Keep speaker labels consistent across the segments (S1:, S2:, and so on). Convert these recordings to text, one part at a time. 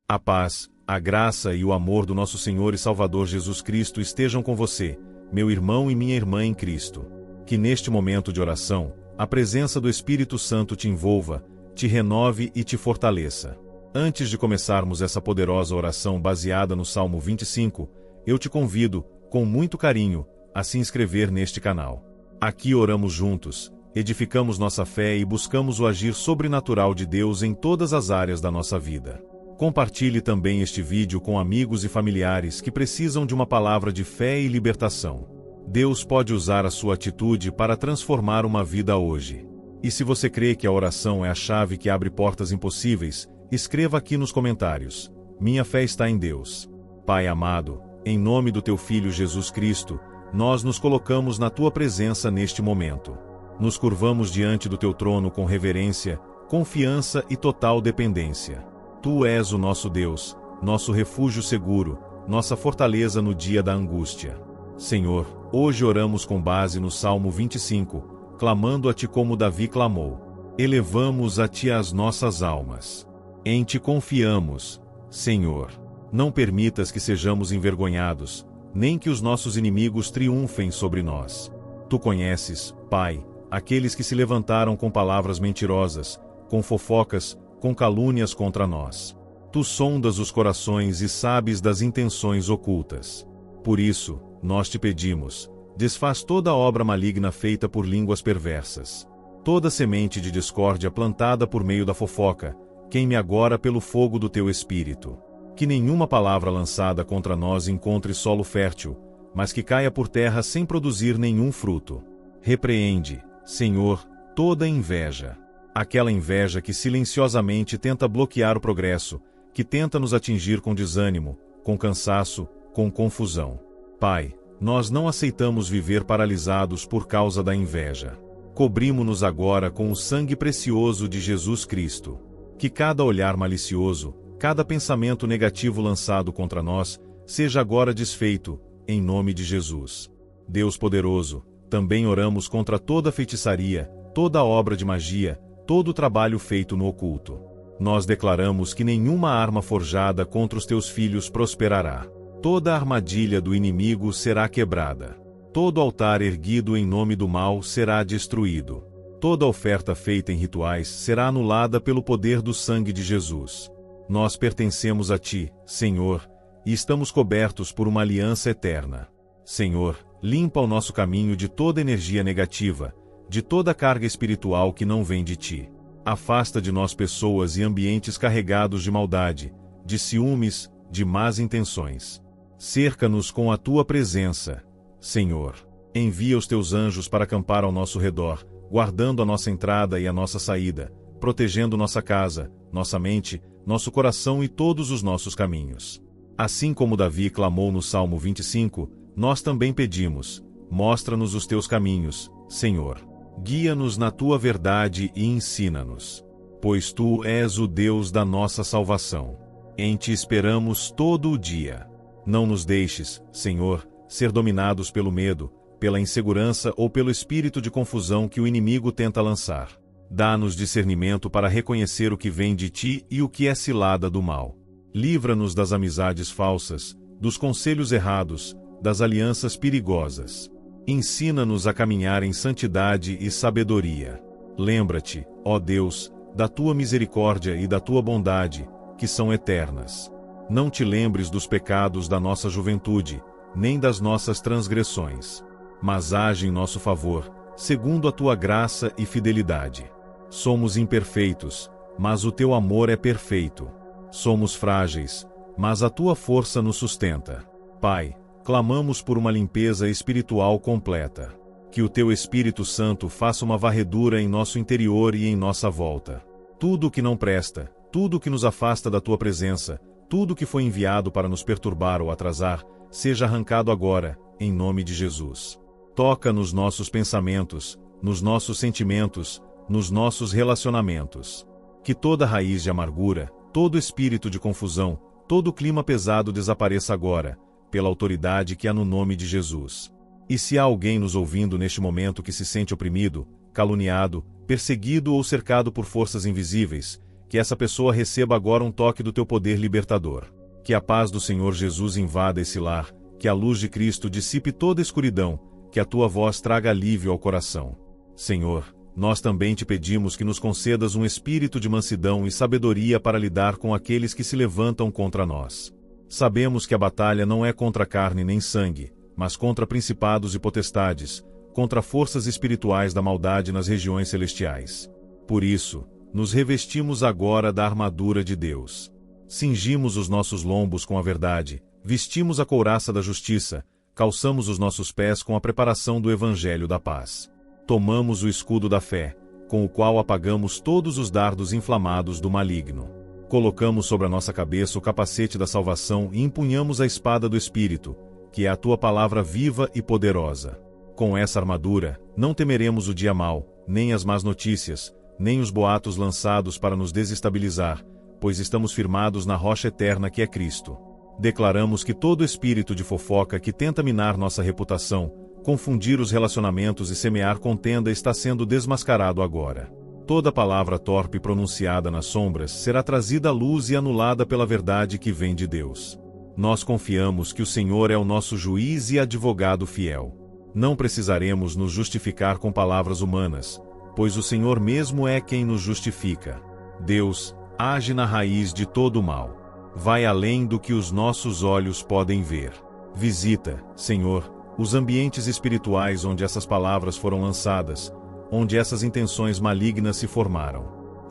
S1: A paz, a graça e o amor do nosso Senhor e Salvador Jesus Cristo estejam com você, meu irmão e minha irmã em Cristo. Que neste momento de oração, a presença do Espírito Santo te envolva, te renove e te fortaleça. Antes de começarmos essa poderosa oração baseada no Salmo 25, eu te convido, com muito carinho, a se inscrever neste canal. Aqui oramos juntos, edificamos nossa fé e buscamos o agir sobrenatural de Deus em todas as áreas da nossa vida. Compartilhe também este vídeo com amigos e familiares que precisam de uma palavra de fé e libertação. Deus pode usar a sua atitude para transformar uma vida hoje. E se você crê que a oração é a chave que abre portas impossíveis, escreva aqui nos comentários: minha fé está em Deus. Pai amado, em nome do teu Filho Jesus Cristo, nós nos colocamos na tua presença neste momento. Nos curvamos diante do teu trono com reverência, confiança e total dependência. Tu és o nosso Deus, nosso refúgio seguro, nossa fortaleza no dia da angústia. Senhor, hoje oramos com base no Salmo 25, clamando a Ti como Davi clamou. Elevamos a Ti as nossas almas. Em Ti confiamos, Senhor. Não permitas que sejamos envergonhados, nem que os nossos inimigos triunfem sobre nós. Tu conheces, Pai, aqueles que se levantaram com palavras mentirosas, com fofocas, com calúnias contra nós. Tu sondas os corações e sabes das intenções ocultas. Por isso, nós te pedimos, desfaz toda obra maligna feita por línguas perversas. Toda semente de discórdia plantada por meio da fofoca, queime agora pelo fogo do teu Espírito. Que nenhuma palavra lançada contra nós encontre solo fértil, mas que caia por terra sem produzir nenhum fruto. Repreende, Senhor, toda inveja. Aquela inveja que silenciosamente tenta bloquear o progresso, que tenta nos atingir com desânimo, com cansaço, com confusão. Pai, nós não aceitamos viver paralisados por causa da inveja. Cobrimo-nos agora com o sangue precioso de Jesus Cristo. Que cada olhar malicioso, cada pensamento negativo lançado contra nós, seja agora desfeito, em nome de Jesus. Deus poderoso, também oramos contra toda feitiçaria, toda obra de magia, todo o trabalho feito no oculto. Nós declaramos que nenhuma arma forjada contra os teus filhos prosperará. Toda a armadilha do inimigo será quebrada. Todo altar erguido em nome do mal será destruído. Toda oferta feita em rituais será anulada pelo poder do sangue de Jesus. Nós pertencemos a Ti, Senhor, e estamos cobertos por uma aliança eterna. Senhor, limpa o nosso caminho de toda energia negativa, de toda carga espiritual que não vem de Ti. Afasta de nós pessoas e ambientes carregados de maldade, de ciúmes, de más intenções. Cerca-nos com a Tua presença, Senhor. Envia os Teus anjos para acampar ao nosso redor, guardando a nossa entrada e a nossa saída, protegendo nossa casa, nossa mente, nosso coração e todos os nossos caminhos. Assim como Davi clamou no Salmo 25, nós também pedimos: mostra-nos os Teus caminhos, Senhor. Guia-nos na Tua verdade e ensina-nos. Pois Tu és o Deus da nossa salvação. Em Ti esperamos todo o dia. Não nos deixes, Senhor, ser dominados pelo medo, pela insegurança ou pelo espírito de confusão que o inimigo tenta lançar. Dá-nos discernimento para reconhecer o que vem de Ti e o que é cilada do mal. Livra-nos das amizades falsas, dos conselhos errados, das alianças perigosas. Ensina-nos a caminhar em santidade e sabedoria. Lembra-te, ó Deus, da Tua misericórdia e da Tua bondade, que são eternas. Não te lembres dos pecados da nossa juventude, nem das nossas transgressões. Mas age em nosso favor, segundo a Tua graça e fidelidade. Somos imperfeitos, mas o Teu amor é perfeito. Somos frágeis, mas a Tua força nos sustenta. Pai, clamamos por uma limpeza espiritual completa. Que o Teu Espírito Santo faça uma varredura em nosso interior e em nossa volta. Tudo o que não presta, tudo o que nos afasta da Tua presença, tudo o que foi enviado para nos perturbar ou atrasar, seja arrancado agora, em nome de Jesus. Toca nos nossos pensamentos, nos nossos sentimentos, nos nossos relacionamentos. Que toda raiz de amargura, todo espírito de confusão, todo clima pesado desapareça agora, pela autoridade que há no nome de Jesus. E se há alguém nos ouvindo neste momento que se sente oprimido, caluniado, perseguido ou cercado por forças invisíveis, que essa pessoa receba agora um toque do teu poder libertador. Que a paz do Senhor Jesus invada esse lar, que a luz de Cristo dissipe toda escuridão, que a tua voz traga alívio ao coração. Senhor, nós também te pedimos que nos concedas um espírito de mansidão e sabedoria para lidar com aqueles que se levantam contra nós. Sabemos que a batalha não é contra carne nem sangue, mas contra principados e potestades, contra forças espirituais da maldade nas regiões celestiais. Por isso, nos revestimos agora da armadura de Deus. Cingimos os nossos lombos com a verdade, vestimos a couraça da justiça, calçamos os nossos pés com a preparação do Evangelho da paz. Tomamos o escudo da fé, com o qual apagamos todos os dardos inflamados do maligno. Colocamos sobre a nossa cabeça o capacete da salvação e empunhamos a espada do Espírito, que é a tua palavra viva e poderosa. Com essa armadura, não temeremos o dia mau, nem as más notícias, nem os boatos lançados para nos desestabilizar, pois estamos firmados na rocha eterna que é Cristo. Declaramos que todo espírito de fofoca que tenta minar nossa reputação, confundir os relacionamentos e semear contenda está sendo desmascarado agora. Toda palavra torpe pronunciada nas sombras será trazida à luz e anulada pela verdade que vem de Deus. Nós confiamos que o Senhor é o nosso juiz e advogado fiel. Não precisaremos nos justificar com palavras humanas, pois o Senhor mesmo é quem nos justifica. Deus age na raiz de todo o mal. Vai além do que os nossos olhos podem ver. Visita, Senhor, os ambientes espirituais onde essas palavras foram lançadas, onde essas intenções malignas se formaram.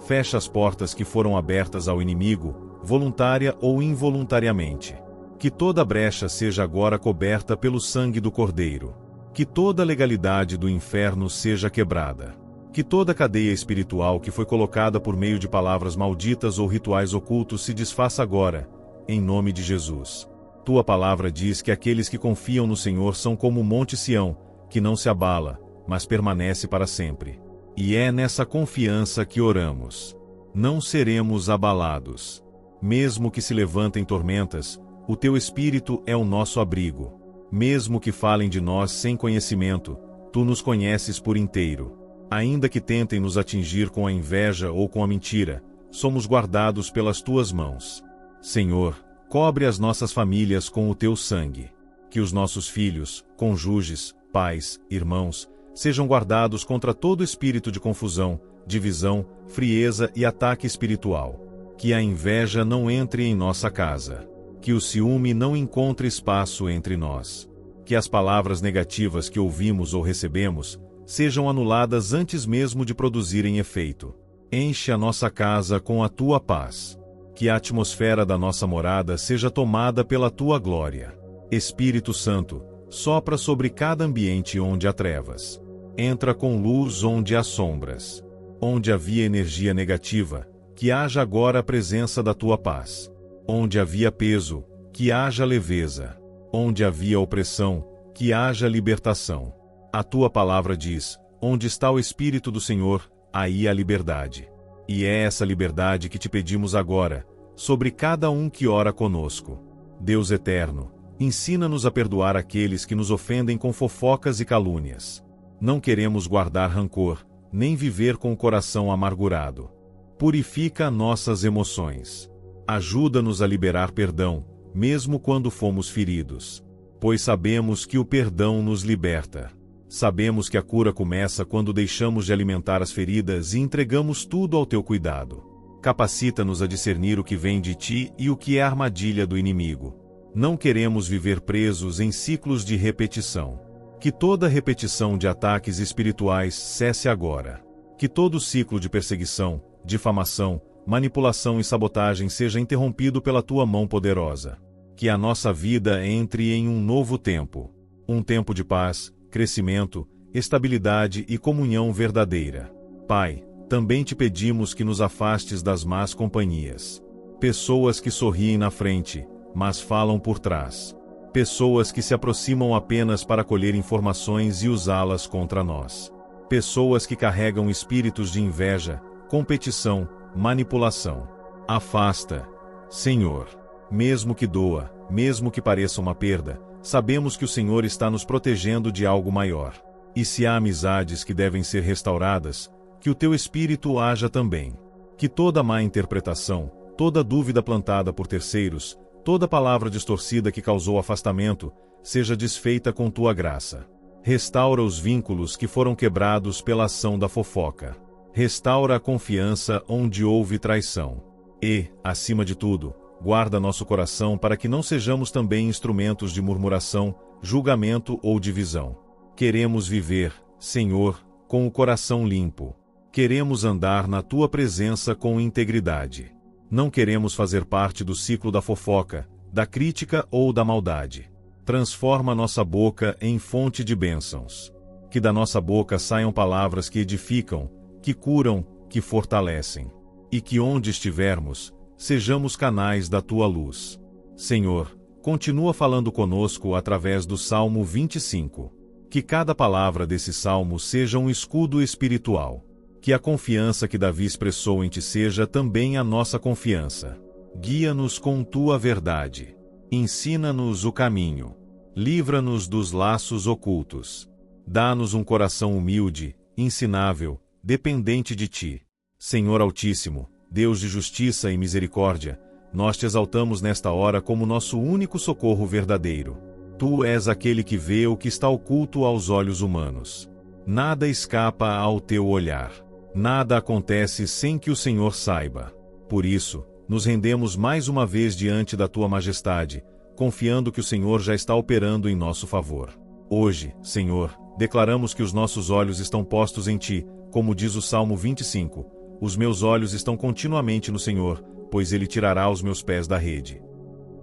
S1: Fecha as portas que foram abertas ao inimigo, voluntária ou involuntariamente. Que toda brecha seja agora coberta pelo sangue do Cordeiro. Que toda legalidade do inferno seja quebrada. Que toda cadeia espiritual que foi colocada por meio de palavras malditas ou rituais ocultos se desfaça agora, em nome de Jesus. Tua palavra diz que aqueles que confiam no Senhor são como o monte Sião, que não se abala, mas permanece para sempre. E é nessa confiança que oramos. Não seremos abalados. Mesmo que se levantem tormentas, o teu Espírito é o nosso abrigo. Mesmo que falem de nós sem conhecimento, tu nos conheces por inteiro. Ainda que tentem nos atingir com a inveja ou com a mentira, somos guardados pelas tuas mãos. Senhor, cobre as nossas famílias com o teu sangue. Que os nossos filhos, cônjuges, pais, irmãos, sejam guardados contra todo espírito de confusão, divisão, frieza e ataque espiritual. Que a inveja não entre em nossa casa. Que o ciúme não encontre espaço entre nós. Que as palavras negativas que ouvimos ou recebemos sejam anuladas antes mesmo de produzirem efeito. Enche a nossa casa com a tua paz. Que a atmosfera da nossa morada seja tomada pela tua glória. Espírito Santo, sopra sobre cada ambiente onde há trevas. Entra com luz onde há sombras. Onde havia energia negativa, que haja agora a presença da tua paz. Onde havia peso, que haja leveza. Onde havia opressão, que haja libertação. A tua palavra diz: onde está o Espírito do Senhor, aí há liberdade. E é essa liberdade que te pedimos agora, sobre cada um que ora conosco. Deus eterno, ensina-nos a perdoar aqueles que nos ofendem com fofocas e calúnias. Não queremos guardar rancor, nem viver com o coração amargurado. Purifica nossas emoções. Ajuda-nos a liberar perdão, mesmo quando fomos feridos. Pois sabemos que o perdão nos liberta. Sabemos que a cura começa quando deixamos de alimentar as feridas e entregamos tudo ao teu cuidado. Capacita-nos a discernir o que vem de ti e o que é a armadilha do inimigo. Não queremos viver presos em ciclos de repetição. Que toda repetição de ataques espirituais cesse agora. Que todo ciclo de perseguição, difamação, manipulação e sabotagem seja interrompido pela tua mão poderosa. Que a nossa vida entre em um novo tempo. Um tempo de paz, crescimento, estabilidade e comunhão verdadeira. Pai, também te pedimos que nos afastes das más companhias. Pessoas que sorriem na frente, mas falam por trás. Pessoas que se aproximam apenas para colher informações e usá-las contra nós. Pessoas que carregam espíritos de inveja, competição, manipulação. Afasta, Senhor. Mesmo que doa, mesmo que pareça uma perda, sabemos que o Senhor está nos protegendo de algo maior. E se há amizades que devem ser restauradas, que o teu Espírito haja também. Que toda má interpretação, toda dúvida plantada por terceiros, toda palavra distorcida que causou afastamento, seja desfeita com tua graça. Restaura os vínculos que foram quebrados pela ação da fofoca. Restaura a confiança onde houve traição. E, acima de tudo, guarda nosso coração para que não sejamos também instrumentos de murmuração, julgamento ou divisão. Queremos viver, Senhor, com o coração limpo. Queremos andar na tua presença com integridade. Não queremos fazer parte do ciclo da fofoca, da crítica ou da maldade. Transforma nossa boca em fonte de bênçãos. Que da nossa boca saiam palavras que edificam, que curam, que fortalecem. E que onde estivermos, sejamos canais da tua luz. Senhor, continua falando conosco através do Salmo 25. Que cada palavra desse salmo seja um escudo espiritual. Que a confiança que Davi expressou em ti seja também a nossa confiança. Guia-nos com tua verdade. Ensina-nos o caminho. Livra-nos dos laços ocultos. Dá-nos um coração humilde, ensinável, dependente de ti. Senhor Altíssimo, Deus de justiça e misericórdia, nós te exaltamos nesta hora como nosso único socorro verdadeiro. Tu és aquele que vê o que está oculto aos olhos humanos. Nada escapa ao teu olhar. Nada acontece sem que o Senhor saiba. Por isso, nos rendemos mais uma vez diante da tua majestade, confiando que o Senhor já está operando em nosso favor. Hoje, Senhor, declaramos que os nossos olhos estão postos em ti, como diz o Salmo 25. Os meus olhos estão continuamente no Senhor, pois ele tirará os meus pés da rede.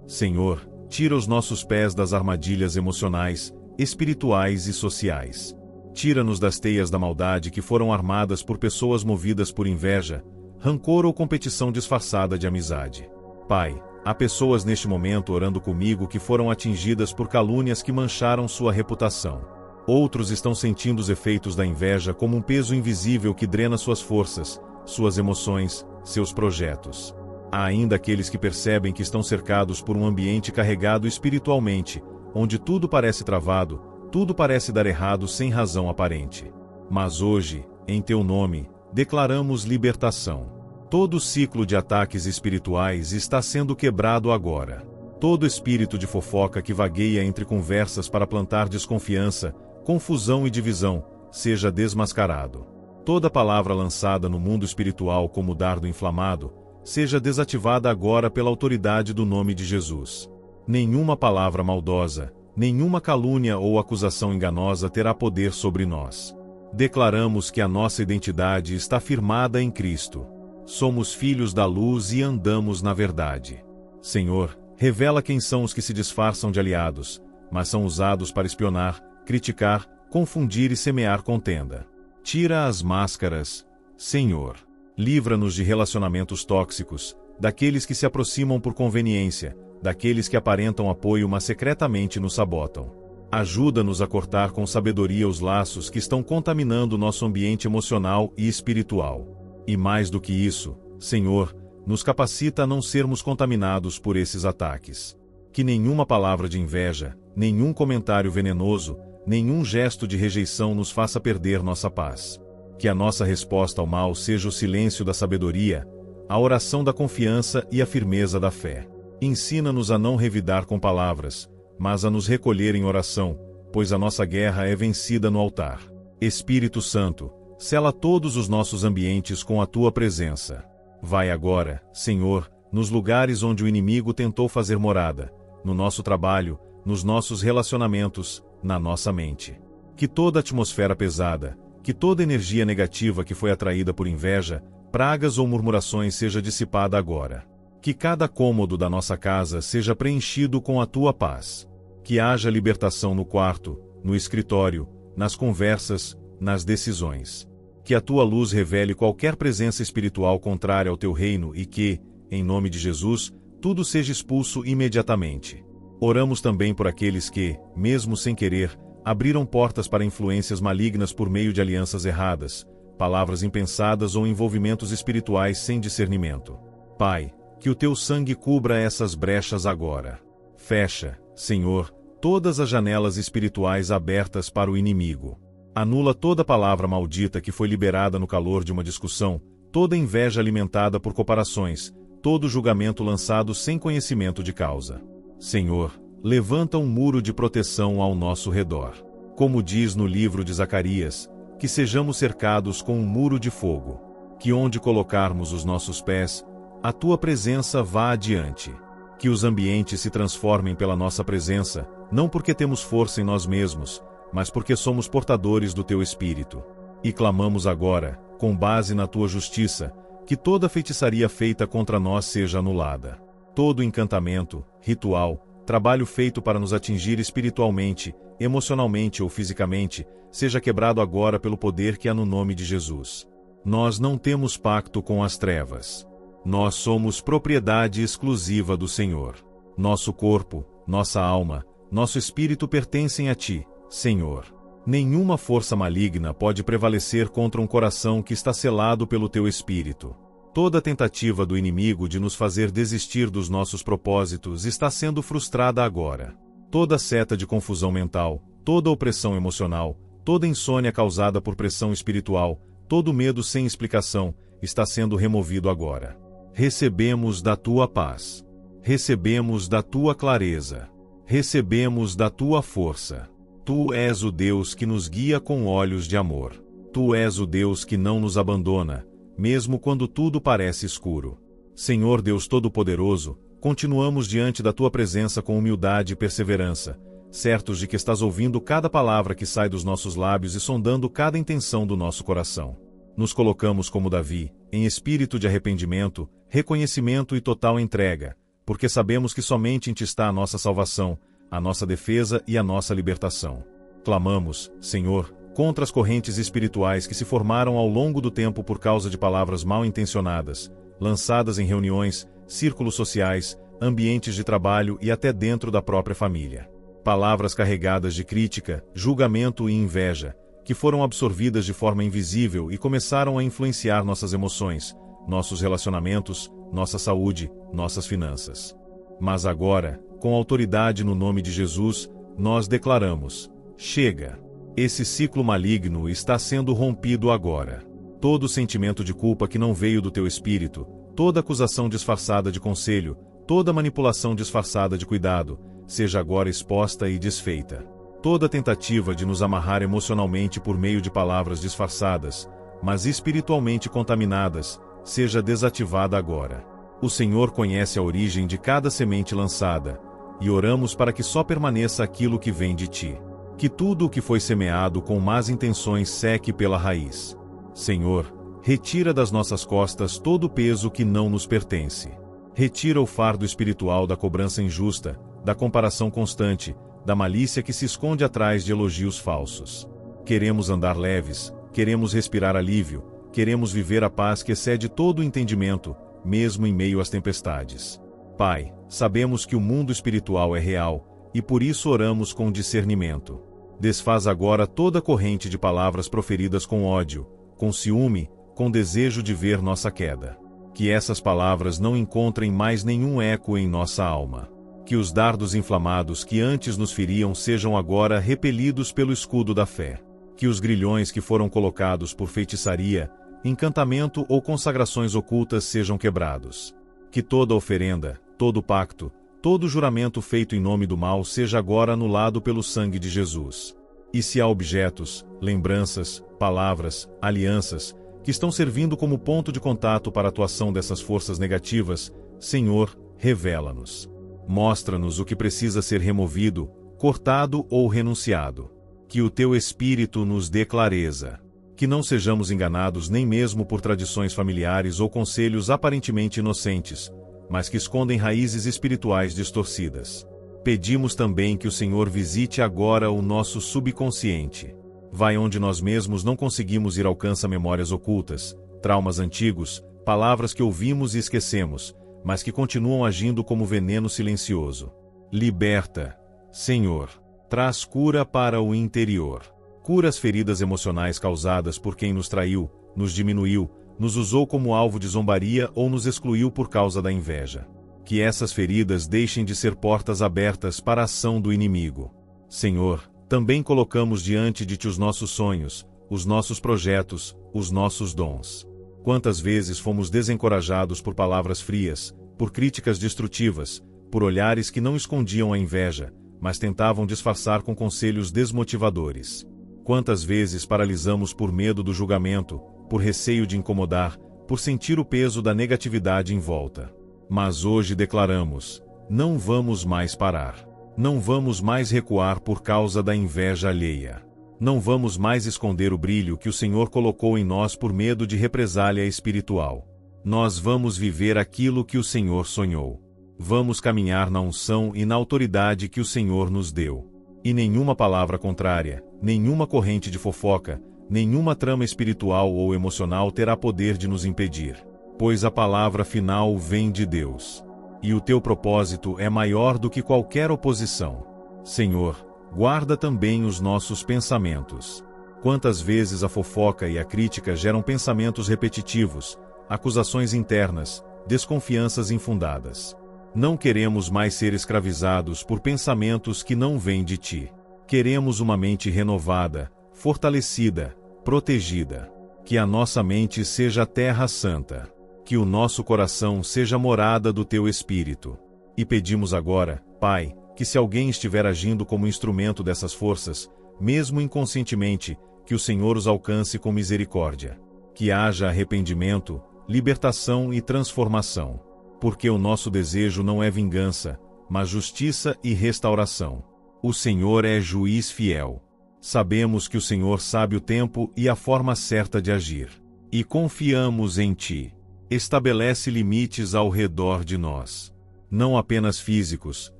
S1: Senhor, tira os nossos pés das armadilhas emocionais, espirituais e sociais. Tira-nos das teias da maldade que foram armadas por pessoas movidas por inveja, rancor ou competição disfarçada de amizade. Pai, há pessoas neste momento orando comigo que foram atingidas por calúnias que mancharam sua reputação. Outros estão sentindo os efeitos da inveja como um peso invisível que drena suas forças, suas emoções, seus projetos. Há ainda aqueles que percebem que estão cercados por um ambiente carregado espiritualmente, onde tudo parece travado, tudo parece dar errado sem razão aparente. Mas hoje, em teu nome, declaramos libertação. Todo ciclo de ataques espirituais está sendo quebrado agora. Todo espírito de fofoca que vagueia entre conversas para plantar desconfiança, confusão e divisão, seja desmascarado. Toda palavra lançada no mundo espiritual como dardo inflamado, seja desativada agora pela autoridade do nome de Jesus. Nenhuma palavra maldosa, nenhuma calúnia ou acusação enganosa terá poder sobre nós. Declaramos que a nossa identidade está firmada em Cristo. Somos filhos da luz e andamos na verdade. Senhor, revela quem são os que se disfarçam de aliados, mas são usados para espionar, criticar, confundir e semear contenda. Tira as máscaras, Senhor. Livra-nos de relacionamentos tóxicos, daqueles que se aproximam por conveniência, daqueles que aparentam apoio mas secretamente nos sabotam. Ajuda-nos a cortar com sabedoria os laços que estão contaminando nosso ambiente emocional e espiritual. E mais do que isso, Senhor, nos capacita a não sermos contaminados por esses ataques. Que nenhuma palavra de inveja, nenhum comentário venenoso, nenhum gesto de rejeição nos faça perder nossa paz. Que a nossa resposta ao mal seja o silêncio da sabedoria, a oração da confiança e a firmeza da fé. Ensina-nos a não revidar com palavras, mas a nos recolher em oração, pois a nossa guerra é vencida no altar. Espírito Santo, sela todos os nossos ambientes com a tua presença. Vai agora, Senhor, nos lugares onde o inimigo tentou fazer morada, no nosso trabalho, nos nossos relacionamentos, na nossa mente. Que toda atmosfera pesada, que toda energia negativa que foi atraída por inveja, pragas ou murmurações seja dissipada agora. Que cada cômodo da nossa casa seja preenchido com a tua paz. Que haja libertação no quarto, no escritório, nas conversas, nas decisões. Que a tua luz revele qualquer presença espiritual contrária ao teu reino e que, em nome de Jesus, tudo seja expulso imediatamente. Oramos também por aqueles que, mesmo sem querer, abriram portas para influências malignas por meio de alianças erradas, palavras impensadas ou envolvimentos espirituais sem discernimento. Pai, que o teu sangue cubra essas brechas agora. Fecha, Senhor, todas as janelas espirituais abertas para o inimigo. Anula toda palavra maldita que foi liberada no calor de uma discussão, toda inveja alimentada por comparações, todo julgamento lançado sem conhecimento de causa. Senhor, levanta um muro de proteção ao nosso redor. Como diz no livro de Zacarias, que sejamos cercados com um muro de fogo, que onde colocarmos os nossos pés, a tua presença vá adiante. Que os ambientes se transformem pela nossa presença, não porque temos força em nós mesmos, mas porque somos portadores do teu Espírito. E clamamos agora, com base na tua justiça, que toda feitiçaria feita contra nós seja anulada. Todo encantamento, ritual, trabalho feito para nos atingir espiritualmente, emocionalmente ou fisicamente, seja quebrado agora pelo poder que há no nome de Jesus. Nós não temos pacto com as trevas. Nós somos propriedade exclusiva do Senhor. Nosso corpo, nossa alma, nosso espírito pertencem a ti, Senhor. Nenhuma força maligna pode prevalecer contra um coração que está selado pelo teu Espírito. Toda tentativa do inimigo de nos fazer desistir dos nossos propósitos está sendo frustrada agora. Toda seta de confusão mental, toda opressão emocional, toda insônia causada por pressão espiritual, todo medo sem explicação, está sendo removido agora. Recebemos da tua paz. Recebemos da tua clareza. Recebemos da tua força. Tu és o Deus que nos guia com olhos de amor. Tu és o Deus que não nos abandona, mesmo quando tudo parece escuro. Senhor Deus Todo-Poderoso, continuamos diante da tua presença com humildade e perseverança, certos de que estás ouvindo cada palavra que sai dos nossos lábios e sondando cada intenção do nosso coração. Nos colocamos como Davi, em espírito de arrependimento, reconhecimento e total entrega, porque sabemos que somente em ti está a nossa salvação, a nossa defesa e a nossa libertação. Clamamos, Senhor, contra as correntes espirituais que se formaram ao longo do tempo por causa de palavras mal intencionadas, lançadas em reuniões, círculos sociais, ambientes de trabalho e até dentro da própria família. Palavras carregadas de crítica, julgamento e inveja, que foram absorvidas de forma invisível e começaram a influenciar nossas emoções, nossos relacionamentos, nossa saúde, nossas finanças. Mas agora, com autoridade no nome de Jesus, nós declaramos: chega! Esse ciclo maligno está sendo rompido agora. Todo sentimento de culpa que não veio do teu espírito, toda acusação disfarçada de conselho, toda manipulação disfarçada de cuidado, seja agora exposta e desfeita. Toda tentativa de nos amarrar emocionalmente por meio de palavras disfarçadas, mas espiritualmente contaminadas, seja desativada agora. O Senhor conhece a origem de cada semente lançada, e oramos para que só permaneça aquilo que vem de ti. Que tudo o que foi semeado com más intenções seque pela raiz. Senhor, retira das nossas costas todo o peso que não nos pertence. Retira o fardo espiritual da cobrança injusta, da comparação constante, da malícia que se esconde atrás de elogios falsos. Queremos andar leves, queremos respirar alívio, queremos viver a paz que excede todo o entendimento, mesmo em meio às tempestades. Pai, sabemos que o mundo espiritual é real, e por isso oramos com discernimento. Desfaz agora toda corrente de palavras proferidas com ódio, com ciúme, com desejo de ver nossa queda. Que essas palavras não encontrem mais nenhum eco em nossa alma. Que os dardos inflamados que antes nos feriam sejam agora repelidos pelo escudo da fé. Que os grilhões que foram colocados por feitiçaria, encantamento ou consagrações ocultas sejam quebrados. Que toda oferenda, todo pacto, todo juramento feito em nome do mal seja agora anulado pelo sangue de Jesus. E se há objetos, lembranças, palavras, alianças, que estão servindo como ponto de contato para a atuação dessas forças negativas, Senhor, revela-nos. Mostra-nos o que precisa ser removido, cortado ou renunciado. Que o teu Espírito nos dê clareza. Que não sejamos enganados nem mesmo por tradições familiares ou conselhos aparentemente inocentes, mas que escondem raízes espirituais distorcidas. Pedimos também que o Senhor visite agora o nosso subconsciente. Vai onde nós mesmos não conseguimos ir, alcança memórias ocultas, traumas antigos, palavras que ouvimos e esquecemos, mas que continuam agindo como veneno silencioso. Liberta, Senhor. Traz cura para o interior. Cura as feridas emocionais causadas por quem nos traiu, nos diminuiu, nos usou como alvo de zombaria ou nos excluiu por causa da inveja. Que essas feridas deixem de ser portas abertas para a ação do inimigo. Senhor, também colocamos diante de ti os nossos sonhos, os nossos projetos, os nossos dons. Quantas vezes fomos desencorajados por palavras frias, por críticas destrutivas, por olhares que não escondiam a inveja, mas tentavam disfarçar com conselhos desmotivadores. Quantas vezes paralisamos por medo do julgamento, por receio de incomodar, por sentir o peso da negatividade em volta. Mas hoje declaramos: não vamos mais parar. Não vamos mais recuar por causa da inveja alheia. Não vamos mais esconder o brilho que o Senhor colocou em nós por medo de represália espiritual. Nós vamos viver aquilo que o Senhor sonhou. Vamos caminhar na unção e na autoridade que o Senhor nos deu. E nenhuma palavra contrária, nenhuma corrente de fofoca, nenhuma trama espiritual ou emocional terá poder de nos impedir. Pois a palavra final vem de Deus. E o teu propósito é maior do que qualquer oposição. Senhor, guarda também os nossos pensamentos. Quantas vezes a fofoca e a crítica geram pensamentos repetitivos, acusações internas, desconfianças infundadas. Não queremos mais ser escravizados por pensamentos que não vêm de ti. Queremos uma mente renovada, fortalecida, protegida. Que a nossa mente seja terra santa. Que o nosso coração seja morada do teu Espírito. E pedimos agora, Pai, que se alguém estiver agindo como instrumento dessas forças, mesmo inconscientemente, que o Senhor os alcance com misericórdia. Que haja arrependimento, libertação e transformação. Porque o nosso desejo não é vingança, mas justiça e restauração. O Senhor é juiz fiel. Sabemos que o Senhor sabe o tempo e a forma certa de agir. E confiamos em ti. Estabelece limites ao redor de nós. Não apenas físicos,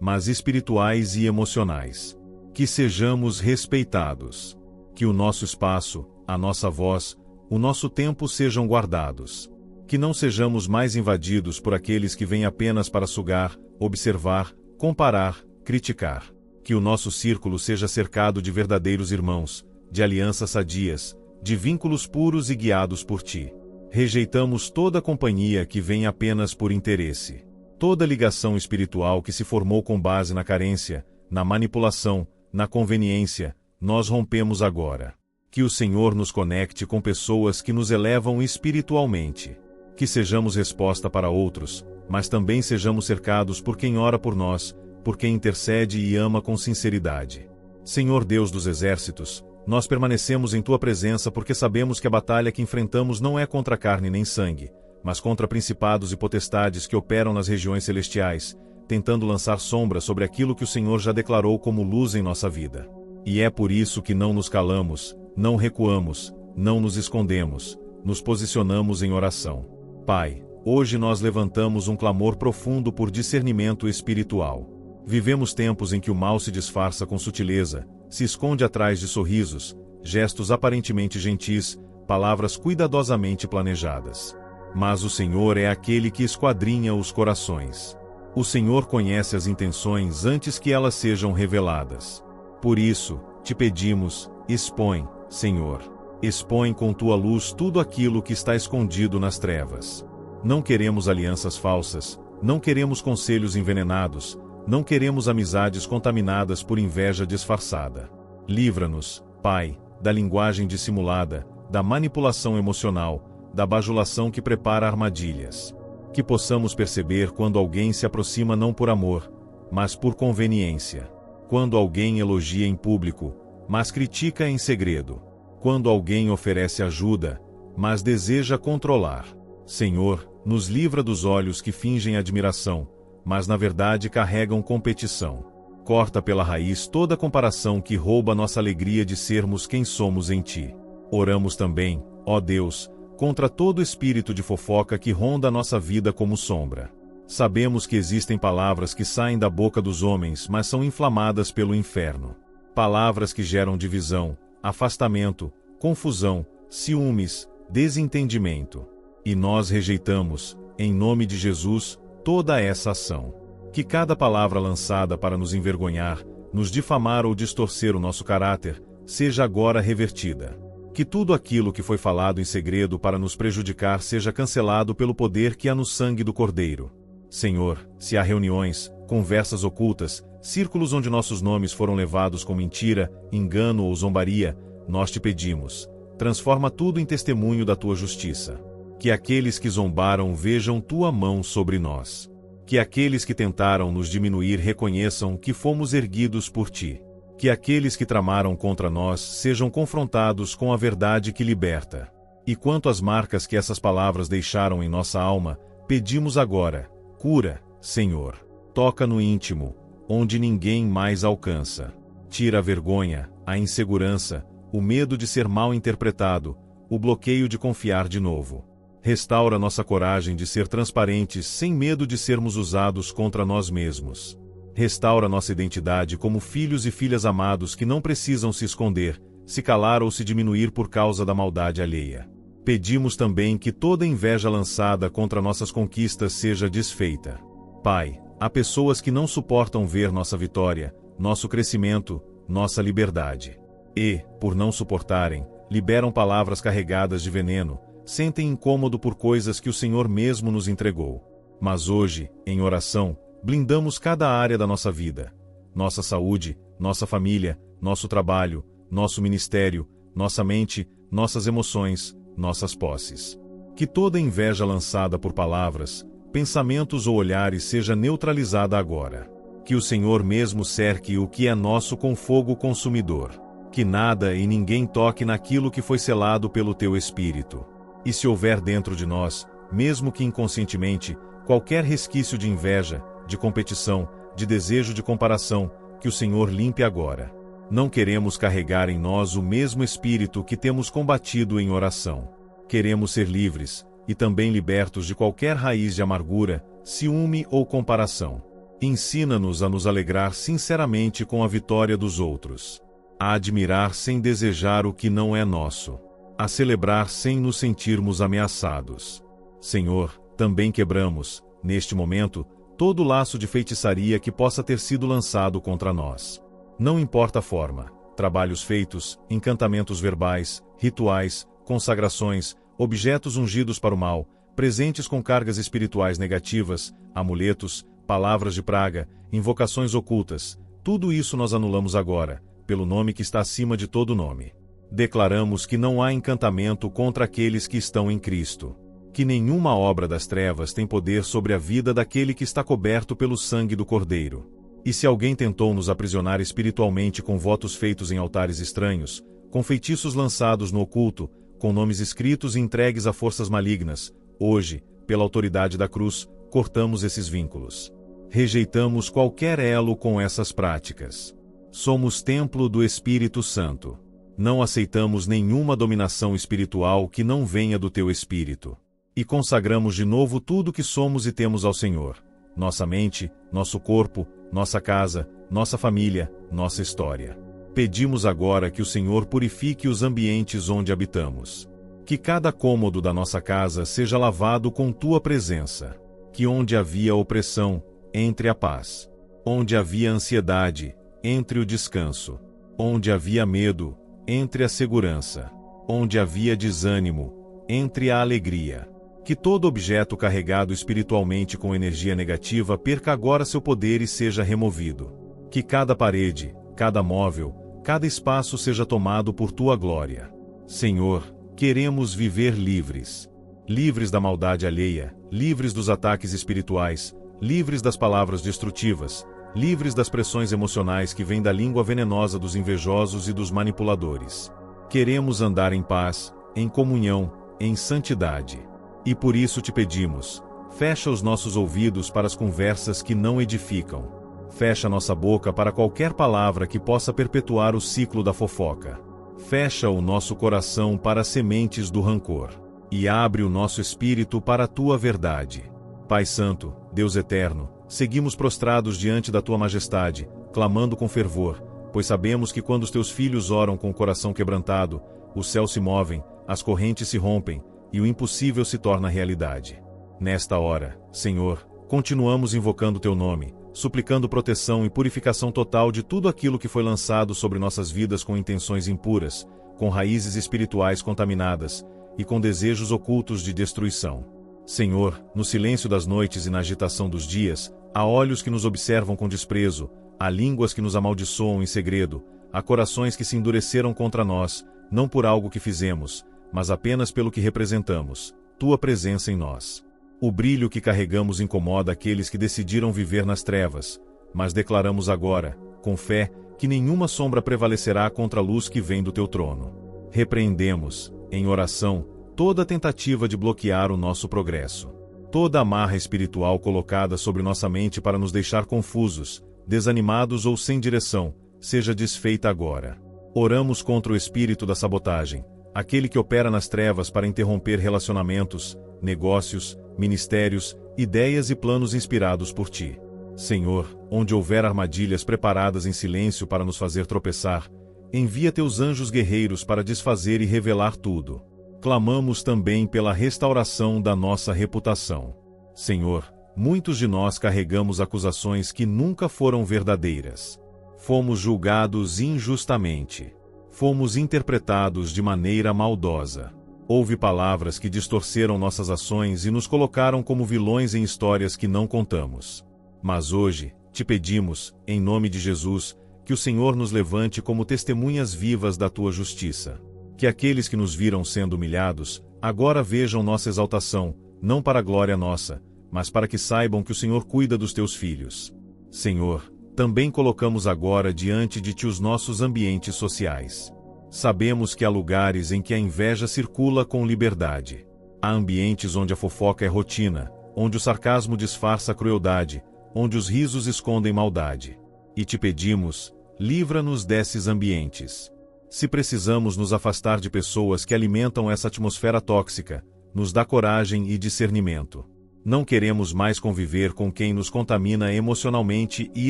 S1: mas espirituais e emocionais. Que sejamos respeitados. Que o nosso espaço, a nossa voz, o nosso tempo sejam guardados. Que não sejamos mais invadidos por aqueles que vêm apenas para sugar, observar, comparar, criticar. Que o nosso círculo seja cercado de verdadeiros irmãos, de alianças sadias, de vínculos puros e guiados por ti. Rejeitamos toda companhia que vem apenas por interesse. Toda ligação espiritual que se formou com base na carência, na manipulação, na conveniência, nós rompemos agora. Que o Senhor nos conecte com pessoas que nos elevam espiritualmente. Que sejamos resposta para outros, mas também sejamos cercados por quem ora por nós, por quem intercede e ama com sinceridade. Senhor Deus dos exércitos, nós permanecemos em tua presença porque sabemos que a batalha que enfrentamos não é contra carne nem sangue, mas contra principados e potestades que operam nas regiões celestiais, tentando lançar sombra sobre aquilo que o Senhor já declarou como luz em nossa vida. E é por isso que não nos calamos, não recuamos, não nos escondemos, nos posicionamos em oração. Pai, hoje nós levantamos um clamor profundo por discernimento espiritual. Vivemos tempos em que o mal se disfarça com sutileza, se esconde atrás de sorrisos, gestos aparentemente gentis, palavras cuidadosamente planejadas. Mas o Senhor é aquele que esquadrinha os corações. O Senhor conhece as intenções antes que elas sejam reveladas. Por isso, te pedimos, expõe, Senhor. Expõe com tua luz tudo aquilo que está escondido nas trevas. Não queremos alianças falsas, não queremos conselhos envenenados, não queremos amizades contaminadas por inveja disfarçada. Livra-nos, Pai, da linguagem dissimulada, da manipulação emocional, da bajulação que prepara armadilhas. Que possamos perceber quando alguém se aproxima não por amor, mas por conveniência. Quando alguém elogia em público, mas critica em segredo. Quando alguém oferece ajuda, mas deseja controlar. Senhor, nos livra dos olhos que fingem admiração, mas na verdade carregam competição. Corta pela raiz toda comparação que rouba nossa alegria de sermos quem somos em ti. Oramos também, ó Deus, contra todo espírito de fofoca que ronda a nossa vida como sombra. Sabemos que existem palavras que saem da boca dos homens, mas são inflamadas pelo inferno. Palavras que geram divisão, afastamento, confusão, ciúmes, desentendimento. E nós rejeitamos, em nome de Jesus, toda essa ação. Que cada palavra lançada para nos envergonhar, nos difamar ou distorcer o nosso caráter, seja agora revertida. Que tudo aquilo que foi falado em segredo para nos prejudicar seja cancelado pelo poder que há no sangue do Cordeiro. Senhor, se há reuniões, conversas ocultas, círculos onde nossos nomes foram levados com mentira, engano ou zombaria, nós te pedimos, transforma tudo em testemunho da tua justiça. Que aqueles que zombaram vejam tua mão sobre nós. Que aqueles que tentaram nos diminuir reconheçam que fomos erguidos por ti. Que aqueles que tramaram contra nós sejam confrontados com a verdade que liberta. E quanto às marcas que essas palavras deixaram em nossa alma, pedimos agora, cura, Senhor. Toca no íntimo, onde ninguém mais alcança. Tira a vergonha, a insegurança, o medo de ser mal interpretado, o bloqueio de confiar de novo. Restaura nossa coragem de ser transparentes sem medo de sermos usados contra nós mesmos. Restaura nossa identidade como filhos e filhas amados que não precisam se esconder, se calar ou se diminuir por causa da maldade alheia. Pedimos também que toda inveja lançada contra nossas conquistas seja desfeita. Pai, há pessoas que não suportam ver nossa vitória, nosso crescimento, nossa liberdade. E, por não suportarem, liberam palavras carregadas de veneno, sentem incômodo por coisas que o Senhor mesmo nos entregou. Mas hoje, em oração, blindamos cada área da nossa vida. Nossa saúde, nossa família, nosso trabalho, nosso ministério, nossa mente, nossas emoções, nossas posses. Que toda inveja lançada por palavras, pensamentos ou olhares seja neutralizada agora. Que o Senhor mesmo cerque o que é nosso com fogo consumidor. Que nada e ninguém toque naquilo que foi selado pelo teu Espírito. E se houver dentro de nós, mesmo que inconscientemente, qualquer resquício de inveja, de competição, de desejo de comparação, que o Senhor limpe agora. Não queremos carregar em nós o mesmo espírito que temos combatido em oração. Queremos ser livres, e também libertos de qualquer raiz de amargura, ciúme ou comparação. Ensina-nos a nos alegrar sinceramente com a vitória dos outros. A admirar sem desejar o que não é nosso. A celebrar sem nos sentirmos ameaçados. Senhor, também quebramos, neste momento, todo laço de feitiçaria que possa ter sido lançado contra nós. Não importa a forma, trabalhos feitos, encantamentos verbais, rituais, consagrações, objetos ungidos para o mal, presentes com cargas espirituais negativas, amuletos, palavras de praga, invocações ocultas, tudo isso nós anulamos agora, pelo nome que está acima de todo nome. Declaramos que não há encantamento contra aqueles que estão em Cristo. Que nenhuma obra das trevas tem poder sobre a vida daquele que está coberto pelo sangue do Cordeiro. E se alguém tentou nos aprisionar espiritualmente com votos feitos em altares estranhos, com feitiços lançados no oculto, com nomes escritos e entregues a forças malignas, hoje, pela autoridade da cruz, cortamos esses vínculos. Rejeitamos qualquer elo com essas práticas. Somos templo do Espírito Santo. Não aceitamos nenhuma dominação espiritual que não venha do teu Espírito. E consagramos de novo tudo que somos e temos ao Senhor. Nossa mente, nosso corpo, nossa casa, nossa família, nossa história. Pedimos agora que o Senhor purifique os ambientes onde habitamos. Que cada cômodo da nossa casa seja lavado com tua presença. Que onde havia opressão, entre a paz. Onde havia ansiedade, entre o descanso. Onde havia medo, entre a segurança. Onde havia desânimo, entre a alegria. Que todo objeto carregado espiritualmente com energia negativa perca agora seu poder e seja removido. Que cada parede, cada móvel, cada espaço seja tomado por tua glória. Senhor, queremos viver livres. Livres da maldade alheia, livres dos ataques espirituais, livres das palavras destrutivas, livres das pressões emocionais que vêm da língua venenosa dos invejosos e dos manipuladores. Queremos andar em paz, em comunhão, em santidade. E por isso te pedimos, fecha os nossos ouvidos para as conversas que não edificam. Fecha nossa boca para qualquer palavra que possa perpetuar o ciclo da fofoca. Fecha o nosso coração para as sementes do rancor. E abre o nosso espírito para a tua verdade. Pai Santo, Deus Eterno, seguimos prostrados diante da tua majestade, clamando com fervor, pois sabemos que quando os teus filhos oram com o coração quebrantado, os céus se movem, as correntes se rompem, e o impossível se torna realidade. Nesta hora, Senhor, continuamos invocando teu nome, suplicando proteção e purificação total de tudo aquilo que foi lançado sobre nossas vidas com intenções impuras, com raízes espirituais contaminadas e com desejos ocultos de destruição. Senhor, no silêncio das noites e na agitação dos dias, há olhos que nos observam com desprezo, há línguas que nos amaldiçoam em segredo, há corações que se endureceram contra nós, não por algo que fizemos, mas apenas pelo que representamos. tua presença em nós. O brilho que carregamos incomoda aqueles que decidiram viver nas trevas, mas declaramos agora, com fé, que nenhuma sombra prevalecerá contra a luz que vem do teu trono. Repreendemos, em oração, toda tentativa de bloquear o nosso progresso. Toda amarra espiritual colocada sobre nossa mente para nos deixar confusos, desanimados ou sem direção, seja desfeita agora. Oramos contra o espírito da sabotagem, aquele que opera nas trevas para interromper relacionamentos, negócios, ministérios, ideias e planos inspirados por ti. Senhor, onde houver armadilhas preparadas em silêncio para nos fazer tropeçar, envia teus anjos guerreiros para desfazer e revelar tudo. Clamamos também pela restauração da nossa reputação. Senhor, muitos de nós carregamos acusações que nunca foram verdadeiras. Fomos julgados injustamente. Fomos interpretados de maneira maldosa. Houve palavras que distorceram nossas ações e nos colocaram como vilões em histórias que não contamos. Mas hoje, te pedimos, em nome de Jesus, que o Senhor nos levante como testemunhas vivas da tua justiça. Que aqueles que nos viram sendo humilhados, agora vejam nossa exaltação, não para a glória nossa, mas para que saibam que o Senhor cuida dos teus filhos. Senhor, também colocamos agora diante de ti os nossos ambientes sociais. Sabemos que há lugares em que a inveja circula com liberdade. Há ambientes onde a fofoca é rotina, onde o sarcasmo disfarça a crueldade, onde os risos escondem maldade. E te pedimos, livra-nos desses ambientes. Se precisamos nos afastar de pessoas que alimentam essa atmosfera tóxica, nos dá coragem e discernimento. Não queremos mais conviver com quem nos contamina emocionalmente e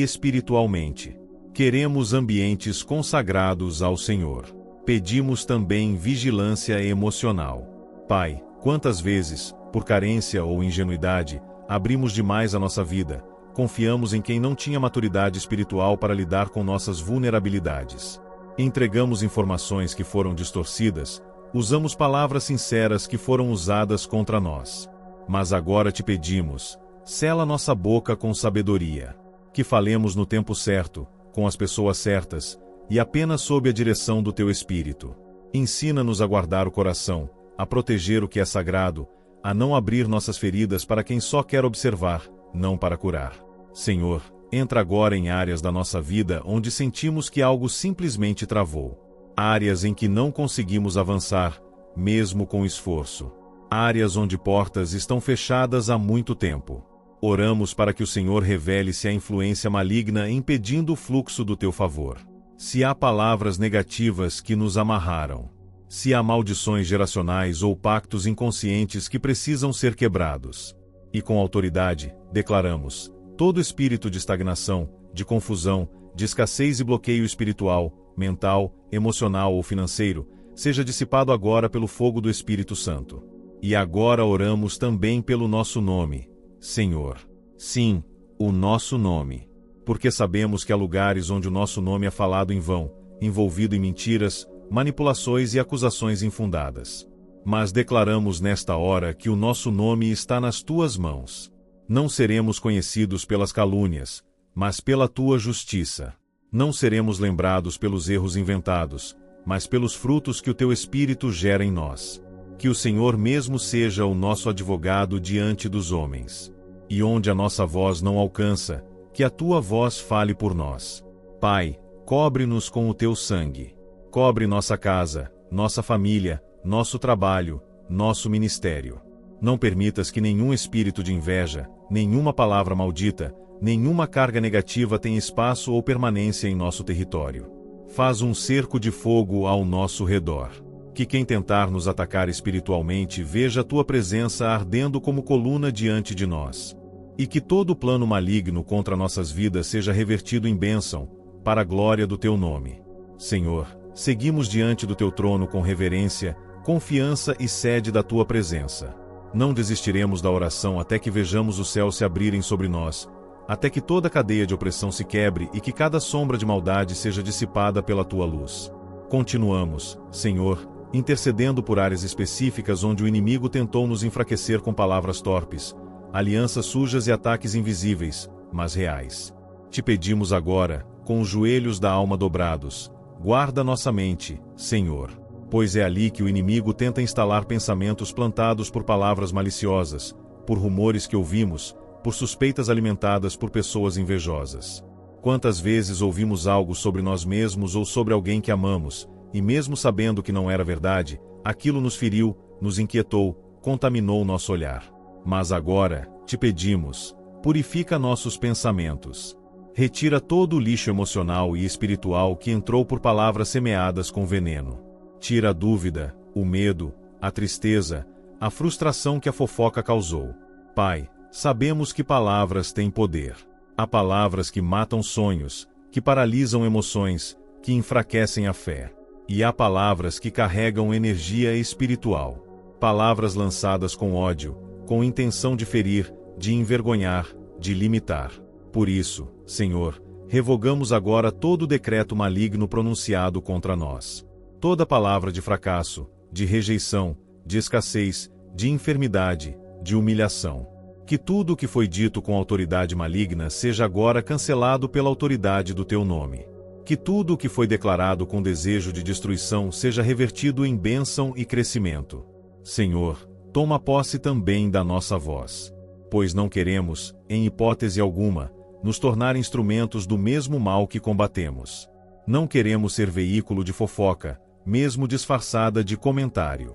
S1: espiritualmente. Queremos ambientes consagrados ao Senhor. Pedimos também vigilância emocional. Pai, quantas vezes, por carência ou ingenuidade, abrimos demais a nossa vida, confiamos em quem não tinha maturidade espiritual para lidar com nossas vulnerabilidades. Entregamos informações que foram distorcidas, usamos palavras sinceras que foram usadas contra nós. Mas agora te pedimos, sela nossa boca com sabedoria. Que falemos no tempo certo, com as pessoas certas, e apenas sob a direção do teu Espírito. Ensina-nos a guardar o coração, a proteger o que é sagrado, a não abrir nossas feridas para quem só quer observar, não para curar. Senhor, entra agora em áreas da nossa vida onde sentimos que algo simplesmente travou. Áreas em que não conseguimos avançar, mesmo com esforço. Áreas onde portas estão fechadas há muito tempo. Oramos para que o Senhor revele-se a influência maligna impedindo o fluxo do teu favor. Se há palavras negativas que nos amarraram. Se há maldições geracionais ou pactos inconscientes que precisam ser quebrados. E com autoridade, declaramos, todo espírito de estagnação, de confusão, de escassez e bloqueio espiritual, mental, emocional ou financeiro, seja dissipado agora pelo fogo do Espírito Santo. E agora oramos também pelo nosso nome, Senhor. Sim, o nosso nome. Porque sabemos que há lugares onde o nosso nome é falado em vão, envolvido em mentiras, manipulações e acusações infundadas. Mas declaramos nesta hora que o nosso nome está nas tuas mãos. Não seremos conhecidos pelas calúnias, mas pela tua justiça. Não seremos lembrados pelos erros inventados, mas pelos frutos que o teu Espírito gera em nós. Que o Senhor mesmo seja o nosso advogado diante dos homens. E onde a nossa voz não alcança, que a tua voz fale por nós. Pai, cobre-nos com o teu sangue. Cobre nossa casa, nossa família, nosso trabalho, nosso ministério. Não permitas que nenhum espírito de inveja, nenhuma palavra maldita, nenhuma carga negativa tenha espaço ou permanência em nosso território. Faz um cerco de fogo ao nosso redor. Que quem tentar nos atacar espiritualmente veja a tua presença ardendo como coluna diante de nós. E que todo plano maligno contra nossas vidas seja revertido em bênção, para a glória do teu nome. Senhor, seguimos diante do teu trono com reverência, confiança e sede da tua presença. Não desistiremos da oração até que vejamos os céus se abrirem sobre nós, até que toda cadeia de opressão se quebre e que cada sombra de maldade seja dissipada pela tua luz. Continuamos, Senhor, intercedendo por áreas específicas onde o inimigo tentou nos enfraquecer com palavras torpes, alianças sujas e ataques invisíveis, mas reais. Te pedimos agora, com os joelhos da alma dobrados, guarda nossa mente, Senhor. pois é ali que o inimigo tenta instalar pensamentos plantados por palavras maliciosas, por rumores que ouvimos, por suspeitas alimentadas por pessoas invejosas. Quantas vezes ouvimos algo sobre nós mesmos ou sobre alguém que amamos, e mesmo sabendo que não era verdade, aquilo nos feriu, nos inquietou, contaminou nosso olhar. Mas agora, te pedimos, purifica nossos pensamentos. Retira todo o lixo emocional e espiritual que entrou por palavras semeadas com veneno. Tira a dúvida, o medo, a tristeza, a frustração que a fofoca causou. Pai, sabemos que palavras têm poder. Há palavras que matam sonhos, que paralisam emoções, que enfraquecem a fé. E há palavras que carregam energia espiritual. Palavras lançadas com ódio, com intenção de ferir, de envergonhar, de limitar. Por isso, Senhor, revogamos agora todo o decreto maligno pronunciado contra nós. Toda palavra de fracasso, de rejeição, de escassez, de enfermidade, de humilhação. Que tudo o que foi dito com autoridade maligna seja agora cancelado pela autoridade do teu nome. Que tudo o que foi declarado com desejo de destruição seja revertido em bênção e crescimento. Senhor, toma posse também da nossa voz. Pois não queremos, em hipótese alguma, nos tornar instrumentos do mesmo mal que combatemos. Não queremos ser veículo de fofoca, mesmo disfarçada de comentário.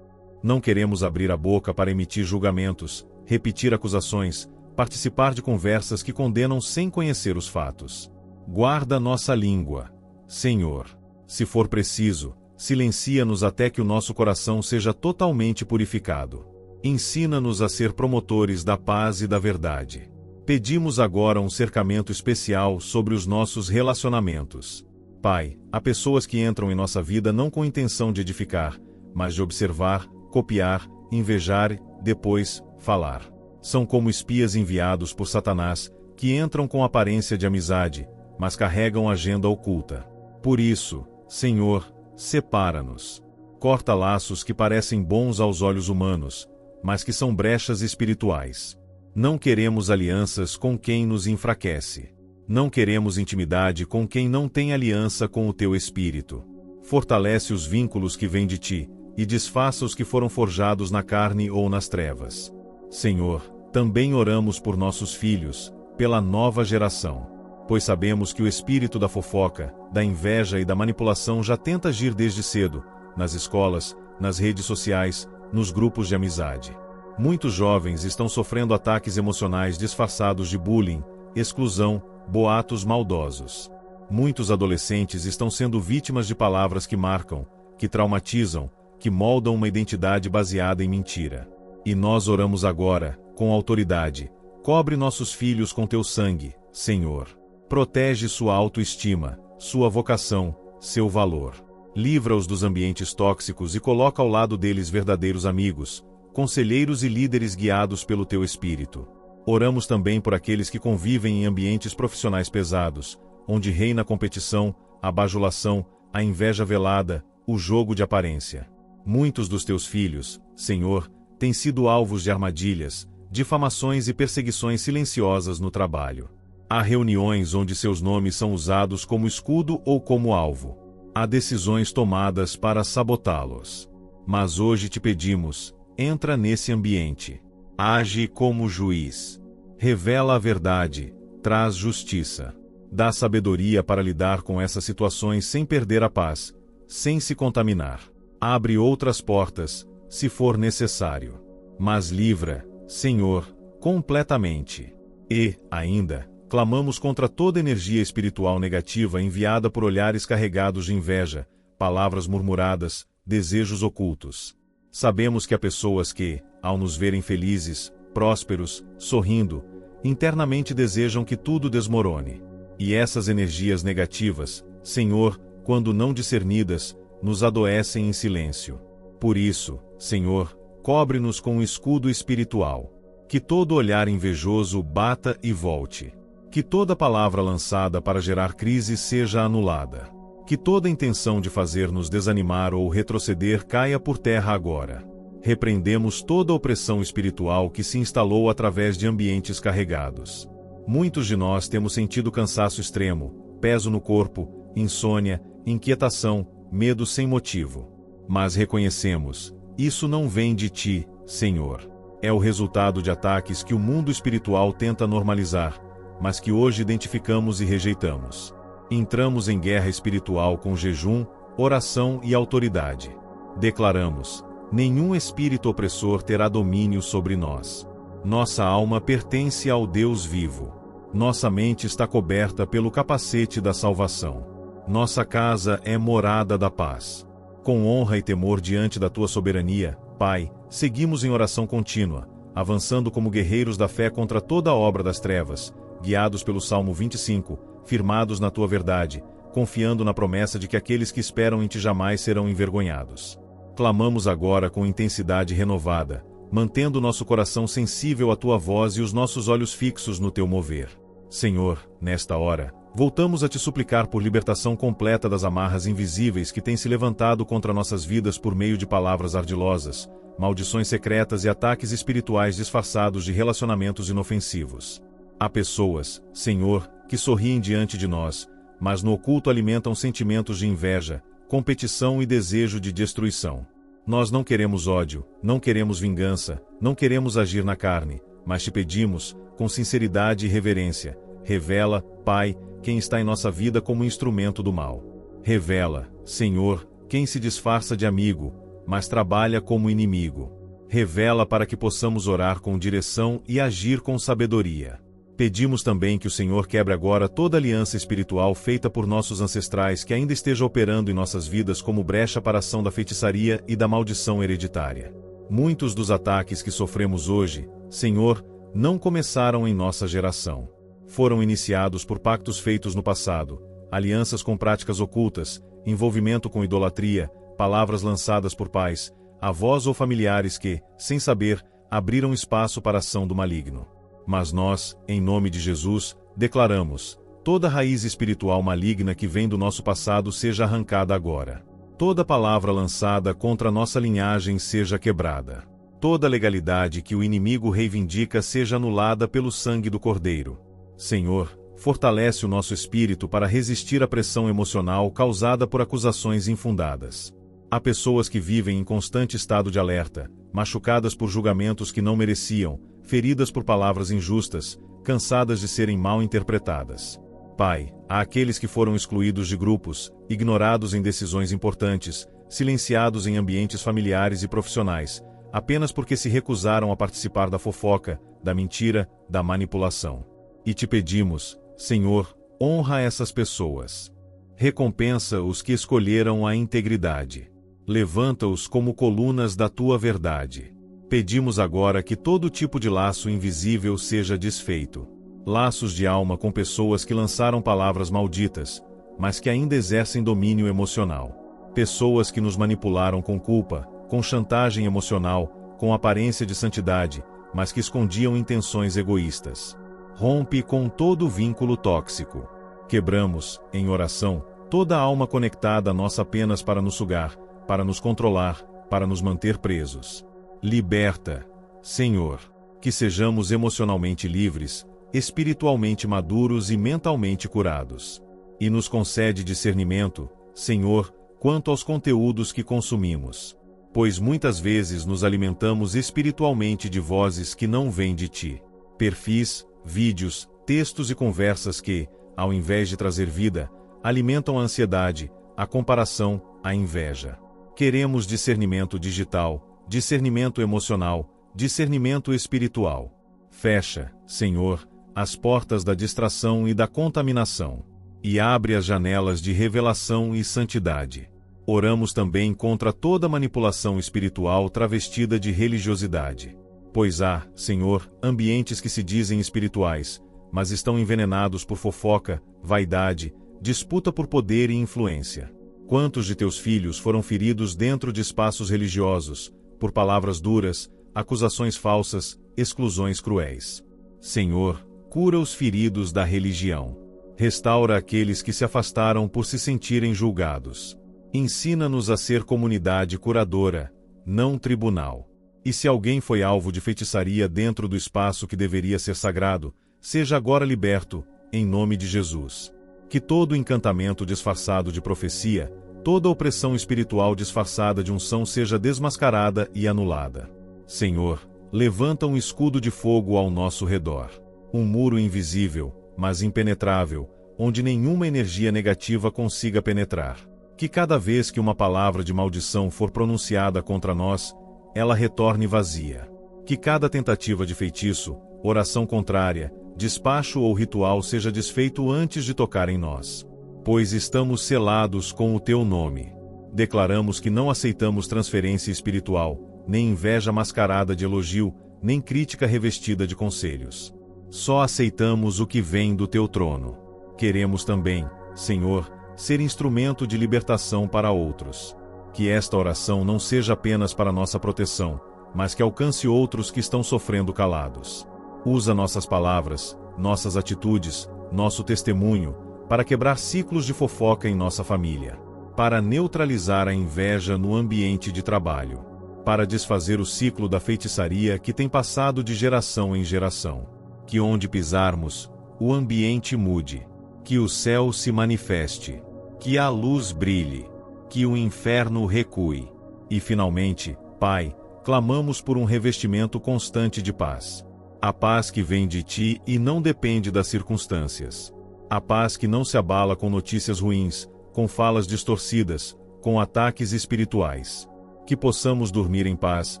S1: Não queremos abrir a boca para emitir julgamentos, repetir acusações, participar de conversas que condenam sem conhecer os fatos. Guarda nossa língua. Senhor, se for preciso, silencia-nos até que o nosso coração seja totalmente purificado. Ensina-nos a ser promotores da paz e da verdade. Pedimos agora um cercamento especial sobre os nossos relacionamentos. Pai, há pessoas que entram em nossa vida não com intenção de edificar, mas de observar, copiar, invejar, depois, falar. São como espias enviados por Satanás, que entram com aparência de amizade, mas carregam agenda oculta. Por isso, Senhor, separa-nos. Corta laços que parecem bons aos olhos humanos, mas que são brechas espirituais. Não queremos alianças com quem nos enfraquece. Não queremos intimidade com quem não tem aliança com o teu Espírito. Fortalece os vínculos que vêm de ti, e desfaça os que foram forjados na carne ou nas trevas. Senhor, também oramos por nossos filhos, pela nova geração. Pois sabemos que o espírito da fofoca, da inveja e da manipulação já tenta agir desde cedo, nas escolas, nas redes sociais, nos grupos de amizade. Muitos jovens estão sofrendo ataques emocionais disfarçados de bullying, exclusão, boatos maldosos. Muitos adolescentes estão sendo vítimas de palavras que marcam, que traumatizam, que moldam uma identidade baseada em mentira. E nós oramos agora, com autoridade, cobre nossos filhos com teu sangue, Senhor. Protege sua autoestima, sua vocação, seu valor. Livra-os dos ambientes tóxicos e coloca ao lado deles verdadeiros amigos, conselheiros e líderes guiados pelo teu Espírito. Oramos também por aqueles que convivem em ambientes profissionais pesados, onde reina a competição, a bajulação, a inveja velada, o jogo de aparência. Muitos dos teus filhos, Senhor, têm sido alvos de armadilhas, difamações e perseguições silenciosas no trabalho. Há reuniões onde seus nomes são usados como escudo ou como alvo. Há decisões tomadas para sabotá-los. Mas hoje te pedimos, entra nesse ambiente. Age como juiz. Revela a verdade, traz justiça. Dá sabedoria para lidar com essas situações sem perder a paz, sem se contaminar. Abre outras portas, se for necessário. Mas livra, Senhor, completamente. E, ainda, clamamos contra toda energia espiritual negativa enviada por olhares carregados de inveja, palavras murmuradas, desejos ocultos. Sabemos que há pessoas que, ao nos verem felizes, prósperos, sorrindo, internamente desejam que tudo desmorone. E essas energias negativas, Senhor, quando não discernidas, nos adoecem em silêncio. Por isso, Senhor, cobre-nos com um escudo espiritual. Que todo olhar invejoso bata e volte. Que toda palavra lançada para gerar crise seja anulada. Que toda intenção de fazer-nos desanimar ou retroceder caia por terra agora. Repreendemos toda opressão espiritual que se instalou através de ambientes carregados. Muitos de nós temos sentido cansaço extremo, peso no corpo, insônia, inquietação, medo sem motivo. Mas reconhecemos, isso não vem de ti, Senhor. É o resultado de ataques que o mundo espiritual tenta normalizar, mas que hoje identificamos e rejeitamos. Entramos em guerra espiritual com jejum, oração e autoridade. Declaramos: nenhum espírito opressor terá domínio sobre nós. Nossa alma pertence ao Deus vivo. Nossa mente está coberta pelo capacete da salvação. Nossa casa é morada da paz. Com honra e temor diante da tua soberania, Pai, seguimos em oração contínua, avançando como guerreiros da fé contra toda a obra das trevas, guiados pelo Salmo 25, firmados na tua verdade, confiando na promessa de que aqueles que esperam em ti jamais serão envergonhados. Clamamos agora com intensidade renovada, mantendo nosso coração sensível à tua voz e os nossos olhos fixos no teu mover. Senhor, nesta hora, voltamos a te suplicar por libertação completa das amarras invisíveis que têm se levantado contra nossas vidas por meio de palavras ardilosas, maldições secretas e ataques espirituais disfarçados de relacionamentos inofensivos. Há pessoas, Senhor, que sorriem diante de nós, mas no oculto alimentam sentimentos de inveja, competição e desejo de destruição. Nós não queremos ódio, não queremos vingança, não queremos agir na carne, mas te pedimos, com sinceridade e reverência, revela, Pai, quem está em nossa vida como instrumento do mal. Revela, Senhor, quem se disfarça de amigo, mas trabalha como inimigo. Revela para que possamos orar com direção e agir com sabedoria. Pedimos também que o Senhor quebre agora toda aliança espiritual feita por nossos ancestrais que ainda esteja operando em nossas vidas como brecha para a ação da feitiçaria e da maldição hereditária. Muitos dos ataques que sofremos hoje, Senhor, não começaram em nossa geração. Foram iniciados por pactos feitos no passado, alianças com práticas ocultas, envolvimento com idolatria, palavras lançadas por pais, avós ou familiares que, sem saber, abriram espaço para a ação do maligno. Mas nós, em nome de Jesus, declaramos: toda raiz espiritual maligna que vem do nosso passado seja arrancada agora. Toda palavra lançada contra nossa linhagem seja quebrada. Toda legalidade que o inimigo reivindica seja anulada pelo sangue do Cordeiro. Senhor, fortalece o nosso espírito para resistir à pressão emocional causada por acusações infundadas. Há pessoas que vivem em constante estado de alerta, machucadas por julgamentos que não mereciam, feridas por palavras injustas, cansadas de serem mal interpretadas. Pai, há aqueles que foram excluídos de grupos, ignorados em decisões importantes, silenciados em ambientes familiares e profissionais, apenas porque se recusaram a participar da fofoca, da mentira, da manipulação. E te pedimos, Senhor, honra essas pessoas. Recompensa os que escolheram a integridade. Levanta-os como colunas da tua verdade. Pedimos agora que todo tipo de laço invisível seja desfeito. Laços de alma com pessoas que lançaram palavras malditas, mas que ainda exercem domínio emocional. Pessoas que nos manipularam com culpa, com chantagem emocional, com aparência de santidade, mas que escondiam intenções egoístas. Rompe com todo vínculo tóxico. Quebramos, em oração, toda alma conectada a nós apenas para nos sugar, para nos controlar, para nos manter presos. Liberta, Senhor, que sejamos emocionalmente livres, espiritualmente maduros e mentalmente curados. E nos concede discernimento, Senhor, quanto aos conteúdos que consumimos. Pois muitas vezes nos alimentamos espiritualmente de vozes que não vêm de ti. Perfis, vídeos, textos e conversas que, ao invés de trazer vida, alimentam a ansiedade, a comparação, a inveja. Queremos discernimento digital, discernimento emocional, discernimento espiritual. Fecha, Senhor, as portas da distração e da contaminação, e abre as janelas de revelação e santidade. Oramos também contra toda manipulação espiritual travestida de religiosidade. Pois há, Senhor, ambientes que se dizem espirituais, mas estão envenenados por fofoca, vaidade, disputa por poder e influência. Quantos de teus filhos foram feridos dentro de espaços religiosos, por palavras duras, acusações falsas, exclusões cruéis? Senhor, cura os feridos da religião. Restaura aqueles que se afastaram por se sentirem julgados. Ensina-nos a ser comunidade curadora, não tribunal. E se alguém foi alvo de feitiçaria dentro do espaço que deveria ser sagrado, seja agora liberto, em nome de Jesus. Que todo encantamento disfarçado de profecia, toda opressão espiritual disfarçada de unção seja desmascarada e anulada. Senhor, levanta um escudo de fogo ao nosso redor. Um muro invisível, mas impenetrável, onde nenhuma energia negativa consiga penetrar. Que cada vez que uma palavra de maldição for pronunciada contra nós, ela retorne vazia. Que cada tentativa de feitiço, oração contrária, despacho ou ritual seja desfeito antes de tocar em nós. Pois estamos selados com o teu nome. Declaramos que não aceitamos transferência espiritual, nem inveja mascarada de elogio, nem crítica revestida de conselhos. Só aceitamos o que vem do teu trono. Queremos também, Senhor, ser instrumento de libertação para outros. Que esta oração não seja apenas para nossa proteção, mas que alcance outros que estão sofrendo calados. Usa nossas palavras, nossas atitudes, nosso testemunho, para quebrar ciclos de fofoca em nossa família, para neutralizar a inveja no ambiente de trabalho, para desfazer o ciclo da feitiçaria que tem passado de geração em geração. Que onde pisarmos, o ambiente mude, que o céu se manifeste, que a luz brilhe, que o inferno recue. E finalmente, Pai, clamamos por um revestimento constante de paz. A paz que vem de Ti e não depende das circunstâncias. A paz que não se abala com notícias ruins, com falas distorcidas, com ataques espirituais. Que possamos dormir em paz,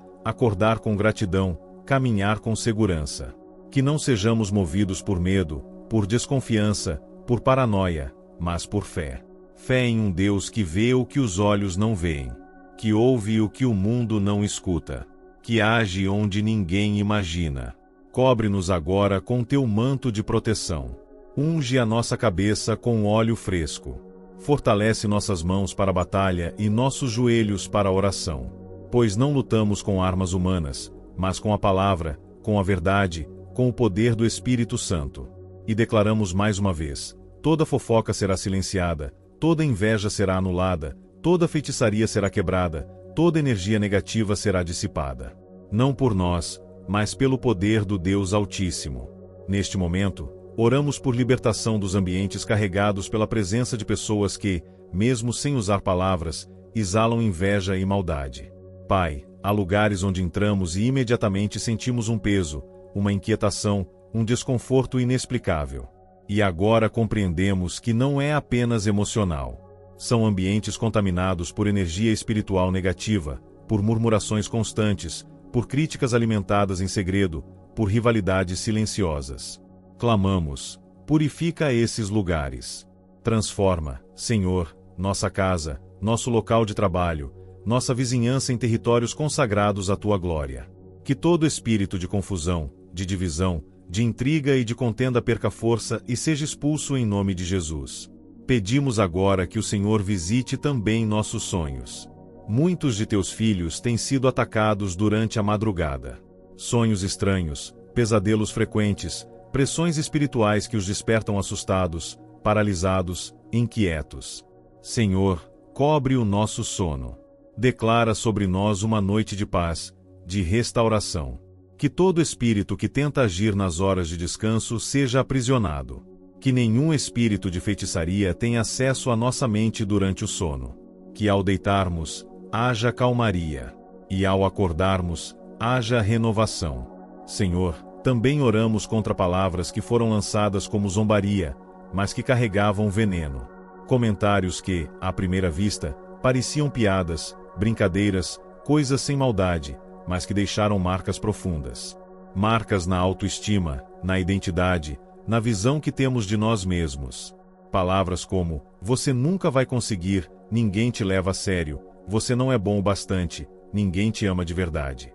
S1: acordar com gratidão, caminhar com segurança. Que não sejamos movidos por medo, por desconfiança, por paranoia, mas por fé. Fé em um Deus que vê o que os olhos não veem, que ouve o que o mundo não escuta, que age onde ninguém imagina. Cobre-nos agora com teu manto de proteção. Unge a nossa cabeça com óleo fresco. Fortalece nossas mãos para a batalha e nossos joelhos para a oração. Pois não lutamos com armas humanas, mas com a palavra, com a verdade, com o poder do Espírito Santo. E declaramos mais uma vez: toda fofoca será silenciada, toda inveja será anulada, toda feitiçaria será quebrada, toda energia negativa será dissipada. Não por nós, mas pelo poder do Deus Altíssimo. Neste momento, oramos por libertação dos ambientes carregados pela presença de pessoas que, mesmo sem usar palavras, exalam inveja e maldade. Pai, há lugares onde entramos e imediatamente sentimos um peso, uma inquietação, um desconforto inexplicável. E agora compreendemos que não é apenas emocional. São ambientes contaminados por energia espiritual negativa, por murmurações constantes, por críticas alimentadas em segredo, por rivalidades silenciosas. Clamamos: purifica esses lugares. Transforma, Senhor, nossa casa, nosso local de trabalho, nossa vizinhança em territórios consagrados à tua glória. Que todo espírito de confusão, de divisão, de intriga e de contenda perca força e seja expulso em nome de Jesus. Pedimos agora que o Senhor visite também nossos sonhos. Muitos de teus filhos têm sido atacados durante a madrugada. Sonhos estranhos, pesadelos frequentes, pressões espirituais que os despertam assustados, paralisados, inquietos. Senhor, cobre o nosso sono. Declara sobre nós uma noite de paz, de restauração. Que todo espírito que tenta agir nas horas de descanso seja aprisionado. Que nenhum espírito de feitiçaria tenha acesso à nossa mente durante o sono. Que ao deitarmos, haja calmaria. E ao acordarmos, haja renovação. Senhor, também oramos contra palavras que foram lançadas como zombaria, mas que carregavam veneno. Comentários que, à primeira vista, pareciam piadas, brincadeiras, coisas sem maldade, mas que deixaram marcas profundas. Marcas na autoestima, na identidade, na visão que temos de nós mesmos. Palavras como: você nunca vai conseguir, ninguém te leva a sério, você não é bom o bastante, ninguém te ama de verdade.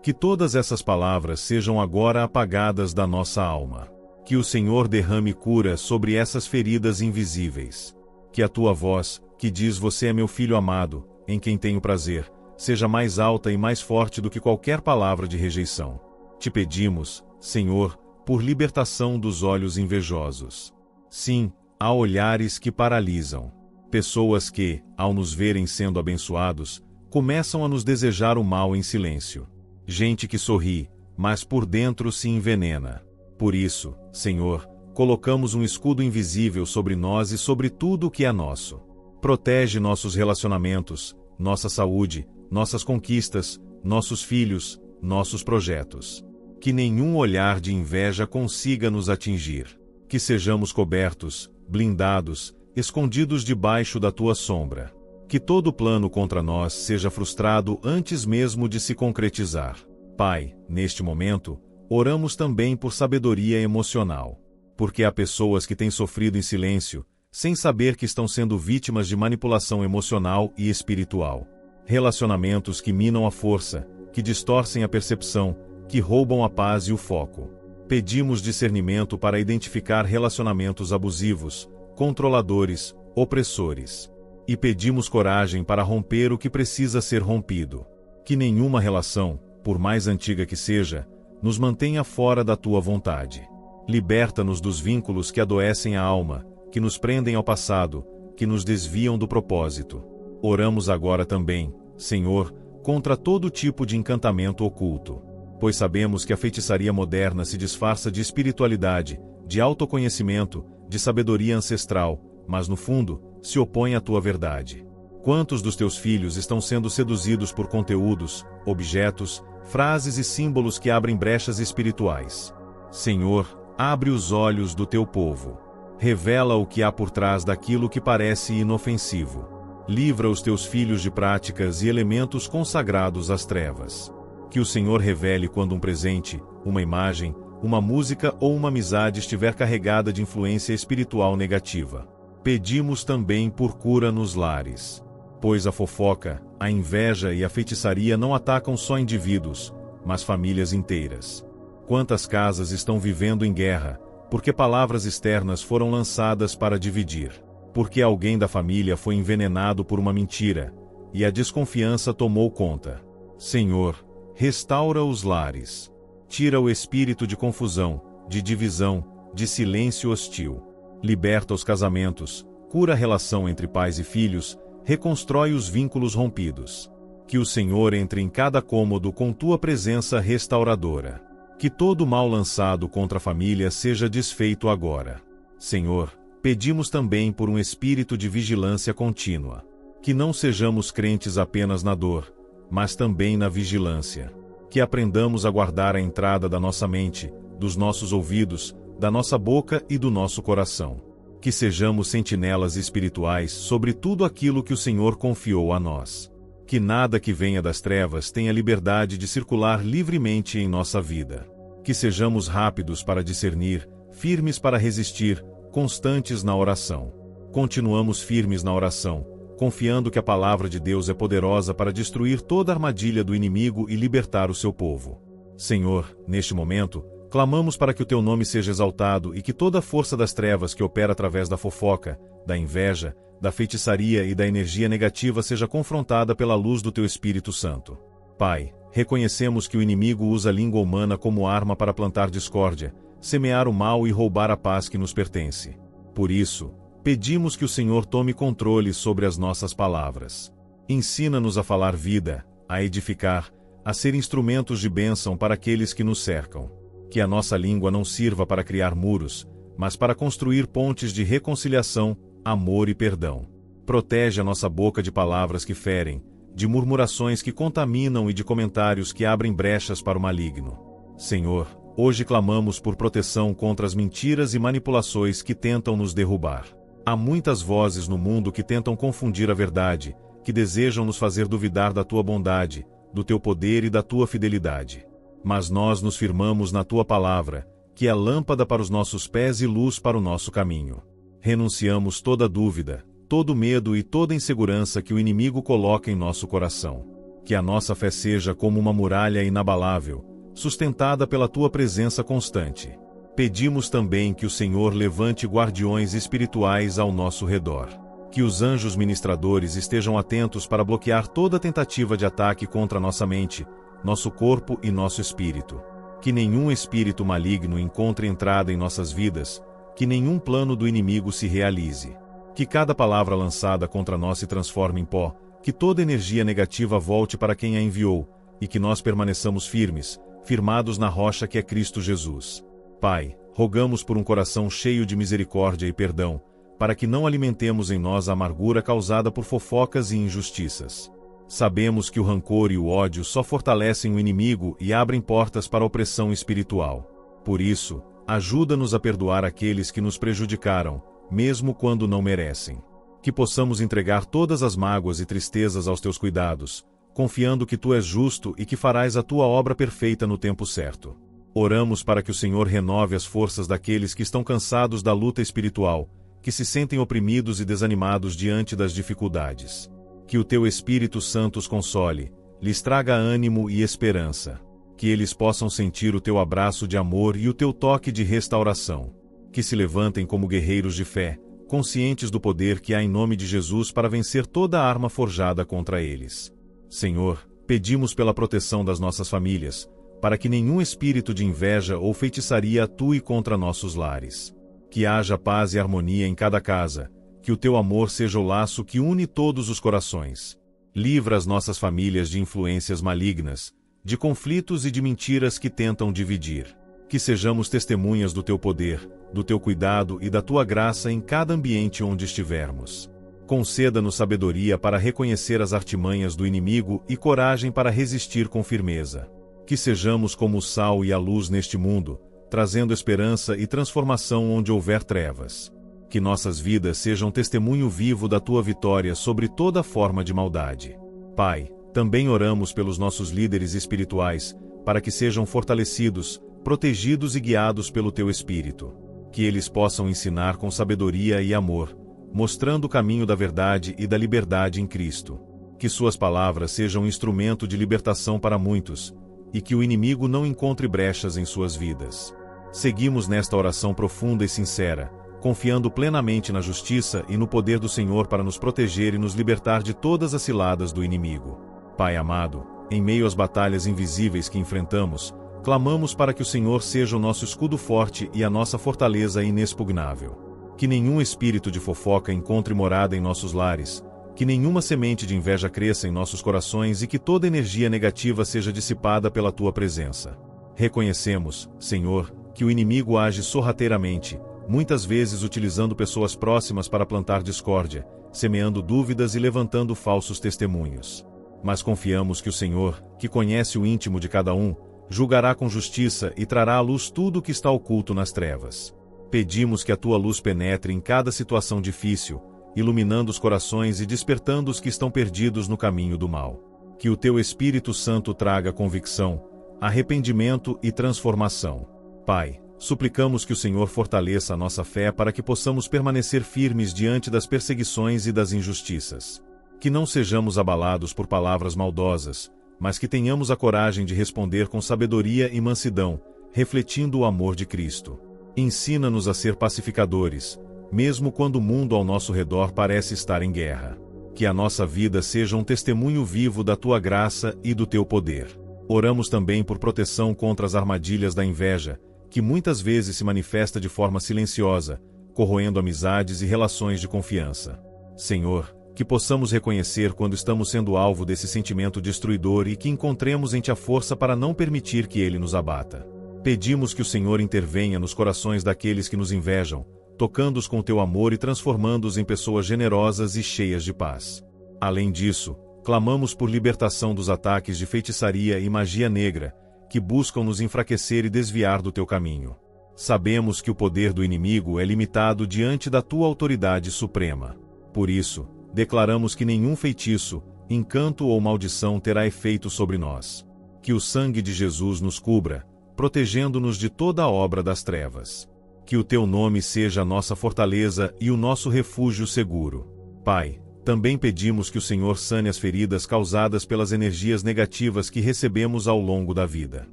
S1: Que todas essas palavras sejam agora apagadas da nossa alma. Que o Senhor derrame cura sobre essas feridas invisíveis. Que a tua voz, que diz: você é meu filho amado, em quem tenho prazer, seja mais alta e mais forte do que qualquer palavra de rejeição. Te pedimos, Senhor, por libertação dos olhos invejosos. Sim, há olhares que paralisam. Pessoas que, ao nos verem sendo abençoados, começam a nos desejar o mal em silêncio. Gente que sorri, mas por dentro se envenena. Por isso, Senhor, colocamos um escudo invisível sobre nós e sobre tudo o que é nosso. Protege nossos relacionamentos, nossa saúde, nossas conquistas, nossos filhos, nossos projetos. Que nenhum olhar de inveja consiga nos atingir. Que sejamos cobertos, blindados, escondidos debaixo da tua sombra. Que todo plano contra nós seja frustrado antes mesmo de se concretizar. Pai, neste momento, oramos também por sabedoria emocional. Porque há pessoas que têm sofrido em silêncio, sem saber que estão sendo vítimas de manipulação emocional e espiritual. Relacionamentos que minam a força, que distorcem a percepção, que roubam a paz e o foco. Pedimos discernimento para identificar relacionamentos abusivos, controladores, opressores. E pedimos coragem para romper o que precisa ser rompido. Que nenhuma relação, por mais antiga que seja, nos mantenha fora da tua vontade. Liberta-nos dos vínculos que adoecem a alma, que nos prendem ao passado, que nos desviam do propósito. Oramos agora também, Senhor, contra todo tipo de encantamento oculto. Pois sabemos que a feitiçaria moderna se disfarça de espiritualidade, de autoconhecimento, de sabedoria ancestral, mas no fundo, se opõe à tua verdade. Quantos dos teus filhos estão sendo seduzidos por conteúdos, objetos, frases e símbolos que abrem brechas espirituais? Senhor, abre os olhos do teu povo. Revela o que há por trás daquilo que parece inofensivo. Livra os teus filhos de práticas e elementos consagrados às trevas. Que o Senhor revele quando um presente, uma imagem, uma música ou uma amizade estiver carregada de influência espiritual negativa. Pedimos também por cura nos lares. Pois a fofoca, a inveja e a feitiçaria não atacam só indivíduos, mas famílias inteiras. Quantas casas estão vivendo em guerra, porque palavras externas foram lançadas para dividir. Porque alguém da família foi envenenado por uma mentira, e a desconfiança tomou conta. Senhor, restaura os lares. Tira o espírito de confusão, de divisão, de silêncio hostil. Liberta os casamentos, cura a relação entre pais e filhos, reconstrói os vínculos rompidos. Que o Senhor entre em cada cômodo com tua presença restauradora. Que todo mal lançado contra a família seja desfeito agora. Senhor, pedimos também por um espírito de vigilância contínua. Que não sejamos crentes apenas na dor, mas também na vigilância. Que aprendamos a guardar a entrada da nossa mente, dos nossos ouvidos, da nossa boca e do nosso coração. Que sejamos sentinelas espirituais sobre tudo aquilo que o Senhor confiou a nós. Que nada que venha das trevas tenha liberdade de circular livremente em nossa vida. Que sejamos rápidos para discernir, firmes para resistir, constantes na oração. Continuamos firmes na oração, confiando que a palavra de Deus é poderosa para destruir toda armadilha do inimigo e libertar o seu povo. Senhor, neste momento, clamamos para que o teu nome seja exaltado e que toda a força das trevas que opera através da fofoca, da inveja, da feitiçaria e da energia negativa seja confrontada pela luz do teu Espírito Santo. Pai, reconhecemos que o inimigo usa a língua humana como arma para plantar discórdia, semear o mal e roubar a paz que nos pertence. Por isso, pedimos que o Senhor tome controle sobre as nossas palavras. Ensina-nos a falar vida, a edificar, a ser instrumentos de bênção para aqueles que nos cercam. Que a nossa língua não sirva para criar muros, mas para construir pontes de reconciliação, amor e perdão. Protege a nossa boca de palavras que ferem, de murmurações que contaminam e de comentários que abrem brechas para o maligno. Senhor, hoje clamamos por proteção contra as mentiras e manipulações que tentam nos derrubar. Há muitas vozes no mundo que tentam confundir a verdade, que desejam nos fazer duvidar da tua bondade, do teu poder e da tua fidelidade. Mas nós nos firmamos na tua palavra, que é lâmpada para os nossos pés e luz para o nosso caminho. Renunciamos toda dúvida, todo medo e toda insegurança que o inimigo coloca em nosso coração. Que a nossa fé seja como uma muralha inabalável, sustentada pela tua presença constante. Pedimos também que o Senhor levante guardiões espirituais ao nosso redor. Que os anjos ministradores estejam atentos para bloquear toda tentativa de ataque contra nossa mente, nosso corpo e nosso espírito. Que nenhum espírito maligno encontre entrada em nossas vidas, que nenhum plano do inimigo se realize. Que cada palavra lançada contra nós se transforme em pó, que toda energia negativa volte para quem a enviou, e que nós permaneçamos firmes, firmados na rocha que é Cristo Jesus. Pai, rogamos por um coração cheio de misericórdia e perdão, para que não alimentemos em nós a amargura causada por fofocas e injustiças. Sabemos que o rancor e o ódio só fortalecem o inimigo e abrem portas para a opressão espiritual. Por isso, ajuda-nos a perdoar aqueles que nos prejudicaram, mesmo quando não merecem. Que possamos entregar todas as mágoas e tristezas aos teus cuidados, confiando que tu és justo e que farás a tua obra perfeita no tempo certo. Oramos para que o Senhor renove as forças daqueles que estão cansados da luta espiritual, que se sentem oprimidos e desanimados diante das dificuldades. Que o teu Espírito Santo os console, lhes traga ânimo e esperança. Que eles possam sentir o teu abraço de amor e o teu toque de restauração. Que se levantem como guerreiros de fé, conscientes do poder que há em nome de Jesus para vencer toda a arma forjada contra eles. Senhor, pedimos pela proteção das nossas famílias, para que nenhum espírito de inveja ou feitiçaria atue contra nossos lares. Que haja paz e harmonia em cada casa, que o teu amor seja o laço que une todos os corações. Livra as nossas famílias de influências malignas, de conflitos e de mentiras que tentam dividir. Que sejamos testemunhas do teu poder, do teu cuidado e da tua graça em cada ambiente onde estivermos. Conceda-nos sabedoria para reconhecer as artimanhas do inimigo e coragem para resistir com firmeza. Que sejamos como o sal e a luz neste mundo, trazendo esperança e transformação onde houver trevas. Que nossas vidas sejam testemunho vivo da tua vitória sobre toda forma de maldade. Pai, também oramos pelos nossos líderes espirituais, para que sejam fortalecidos, protegidos e guiados pelo teu Espírito. Que eles possam ensinar com sabedoria e amor, mostrando o caminho da verdade e da liberdade em Cristo. Que suas palavras sejam um instrumento de libertação para muitos, e que o inimigo não encontre brechas em suas vidas. Seguimos nesta oração profunda e sincera, confiando plenamente na justiça e no poder do Senhor para nos proteger e nos libertar de todas as ciladas do inimigo. Pai amado, em meio às batalhas invisíveis que enfrentamos, clamamos para que o Senhor seja o nosso escudo forte e a nossa fortaleza inexpugnável. Que nenhum espírito de fofoca encontre morada em nossos lares, que nenhuma semente de inveja cresça em nossos corações e que toda energia negativa seja dissipada pela tua presença. Reconhecemos, Senhor, que o inimigo age sorrateiramente, muitas vezes utilizando pessoas próximas para plantar discórdia, semeando dúvidas e levantando falsos testemunhos. Mas confiamos que o Senhor, que conhece o íntimo de cada um, julgará com justiça e trará à luz tudo o que está oculto nas trevas. Pedimos que a tua luz penetre em cada situação difícil, iluminando os corações e despertando os que estão perdidos no caminho do mal. Que o teu Espírito Santo traga convicção, arrependimento e transformação. Pai, suplicamos que o Senhor fortaleça a nossa fé para que possamos permanecer firmes diante das perseguições e das injustiças. Que não sejamos abalados por palavras maldosas, mas que tenhamos a coragem de responder com sabedoria e mansidão, refletindo o amor de Cristo. Ensina-nos a ser pacificadores, mesmo quando o mundo ao nosso redor parece estar em guerra. Que a nossa vida seja um testemunho vivo da tua graça e do teu poder. Oramos também por proteção contra as armadilhas da inveja, que muitas vezes se manifesta de forma silenciosa, corroendo amizades e relações de confiança. Senhor, que possamos reconhecer quando estamos sendo alvo desse sentimento destruidor e que encontremos em ti a força para não permitir que ele nos abata. Pedimos que o Senhor intervenha nos corações daqueles que nos invejam, tocando-os com teu amor e transformando-os em pessoas generosas e cheias de paz. Além disso, clamamos por libertação dos ataques de feitiçaria e magia negra, que buscam nos enfraquecer e desviar do teu caminho. Sabemos que o poder do inimigo é limitado diante da tua autoridade suprema. Por isso, declaramos que nenhum feitiço, encanto ou maldição terá efeito sobre nós. Que o sangue de Jesus nos cubra, protegendo-nos de toda a obra das trevas. Que o teu nome seja a nossa fortaleza e o nosso refúgio seguro. Pai, também pedimos que o Senhor sane as feridas causadas pelas energias negativas que recebemos ao longo da vida.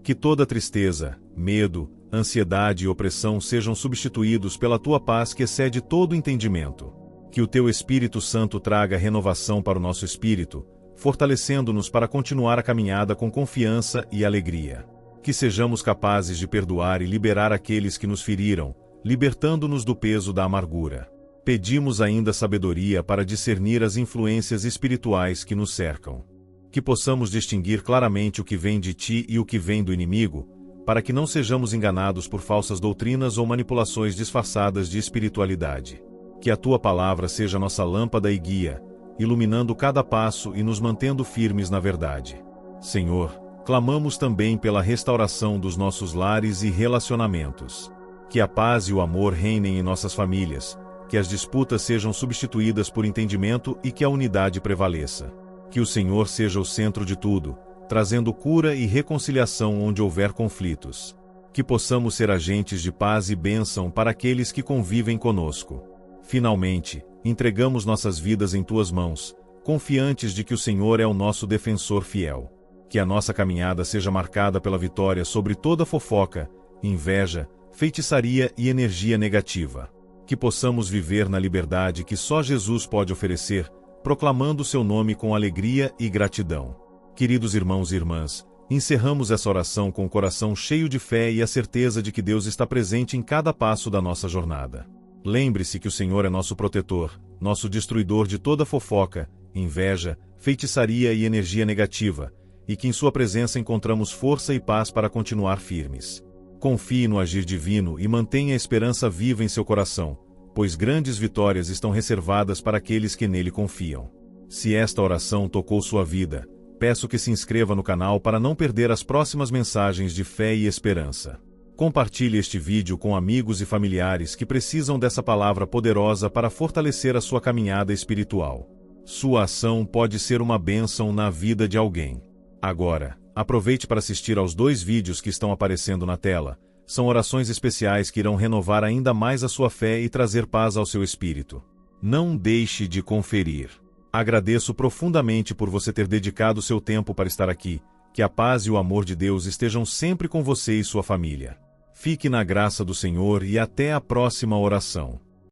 S1: Que toda tristeza, medo, ansiedade e opressão sejam substituídos pela tua paz que excede todo entendimento. Que o teu Espírito Santo traga renovação para o nosso espírito, fortalecendo-nos para continuar a caminhada com confiança e alegria. Que sejamos capazes de perdoar e liberar aqueles que nos feriram, libertando-nos do peso da amargura. Pedimos ainda sabedoria para discernir as influências espirituais que nos cercam. Que possamos distinguir claramente o que vem de ti e o que vem do inimigo, para que não sejamos enganados por falsas doutrinas ou manipulações disfarçadas de espiritualidade. Que a tua palavra seja nossa lâmpada e guia, iluminando cada passo e nos mantendo firmes na verdade. Senhor, clamamos também pela restauração dos nossos lares e relacionamentos. Que a paz e o amor reinem em nossas famílias, que as disputas sejam substituídas por entendimento e que a unidade prevaleça. Que o Senhor seja o centro de tudo, trazendo cura e reconciliação onde houver conflitos. Que possamos ser agentes de paz e bênção para aqueles que convivem conosco. Finalmente, entregamos nossas vidas em tuas mãos, confiantes de que o Senhor é o nosso defensor fiel. Que a nossa caminhada seja marcada pela vitória sobre toda fofoca, inveja, feitiçaria e energia negativa. Que possamos viver na liberdade que só Jesus pode oferecer, proclamando seu nome com alegria e gratidão. Queridos irmãos e irmãs, encerramos essa oração com o coração cheio de fé e a certeza de que Deus está presente em cada passo da nossa jornada. Lembre-se que o Senhor é nosso protetor, nosso destruidor de toda fofoca, inveja, feitiçaria e energia negativa, e que em sua presença encontramos força e paz para continuar firmes. Confie no agir divino e mantenha a esperança viva em seu coração, pois grandes vitórias estão reservadas para aqueles que nele confiam. Se esta oração tocou sua vida, peço que se inscreva no canal para não perder as próximas mensagens de fé e esperança. Compartilhe este vídeo com amigos e familiares que precisam dessa palavra poderosa para fortalecer a sua caminhada espiritual. Sua ação pode ser uma bênção na vida de alguém. Agora, aproveite para assistir aos 2 vídeos que estão aparecendo na tela. São orações especiais que irão renovar ainda mais a sua fé e trazer paz ao seu espírito. Não deixe de conferir. Agradeço profundamente por você ter dedicado seu tempo para estar aqui. Que a paz e o amor de Deus estejam sempre com você e sua família. Fique na graça do Senhor e até a próxima oração.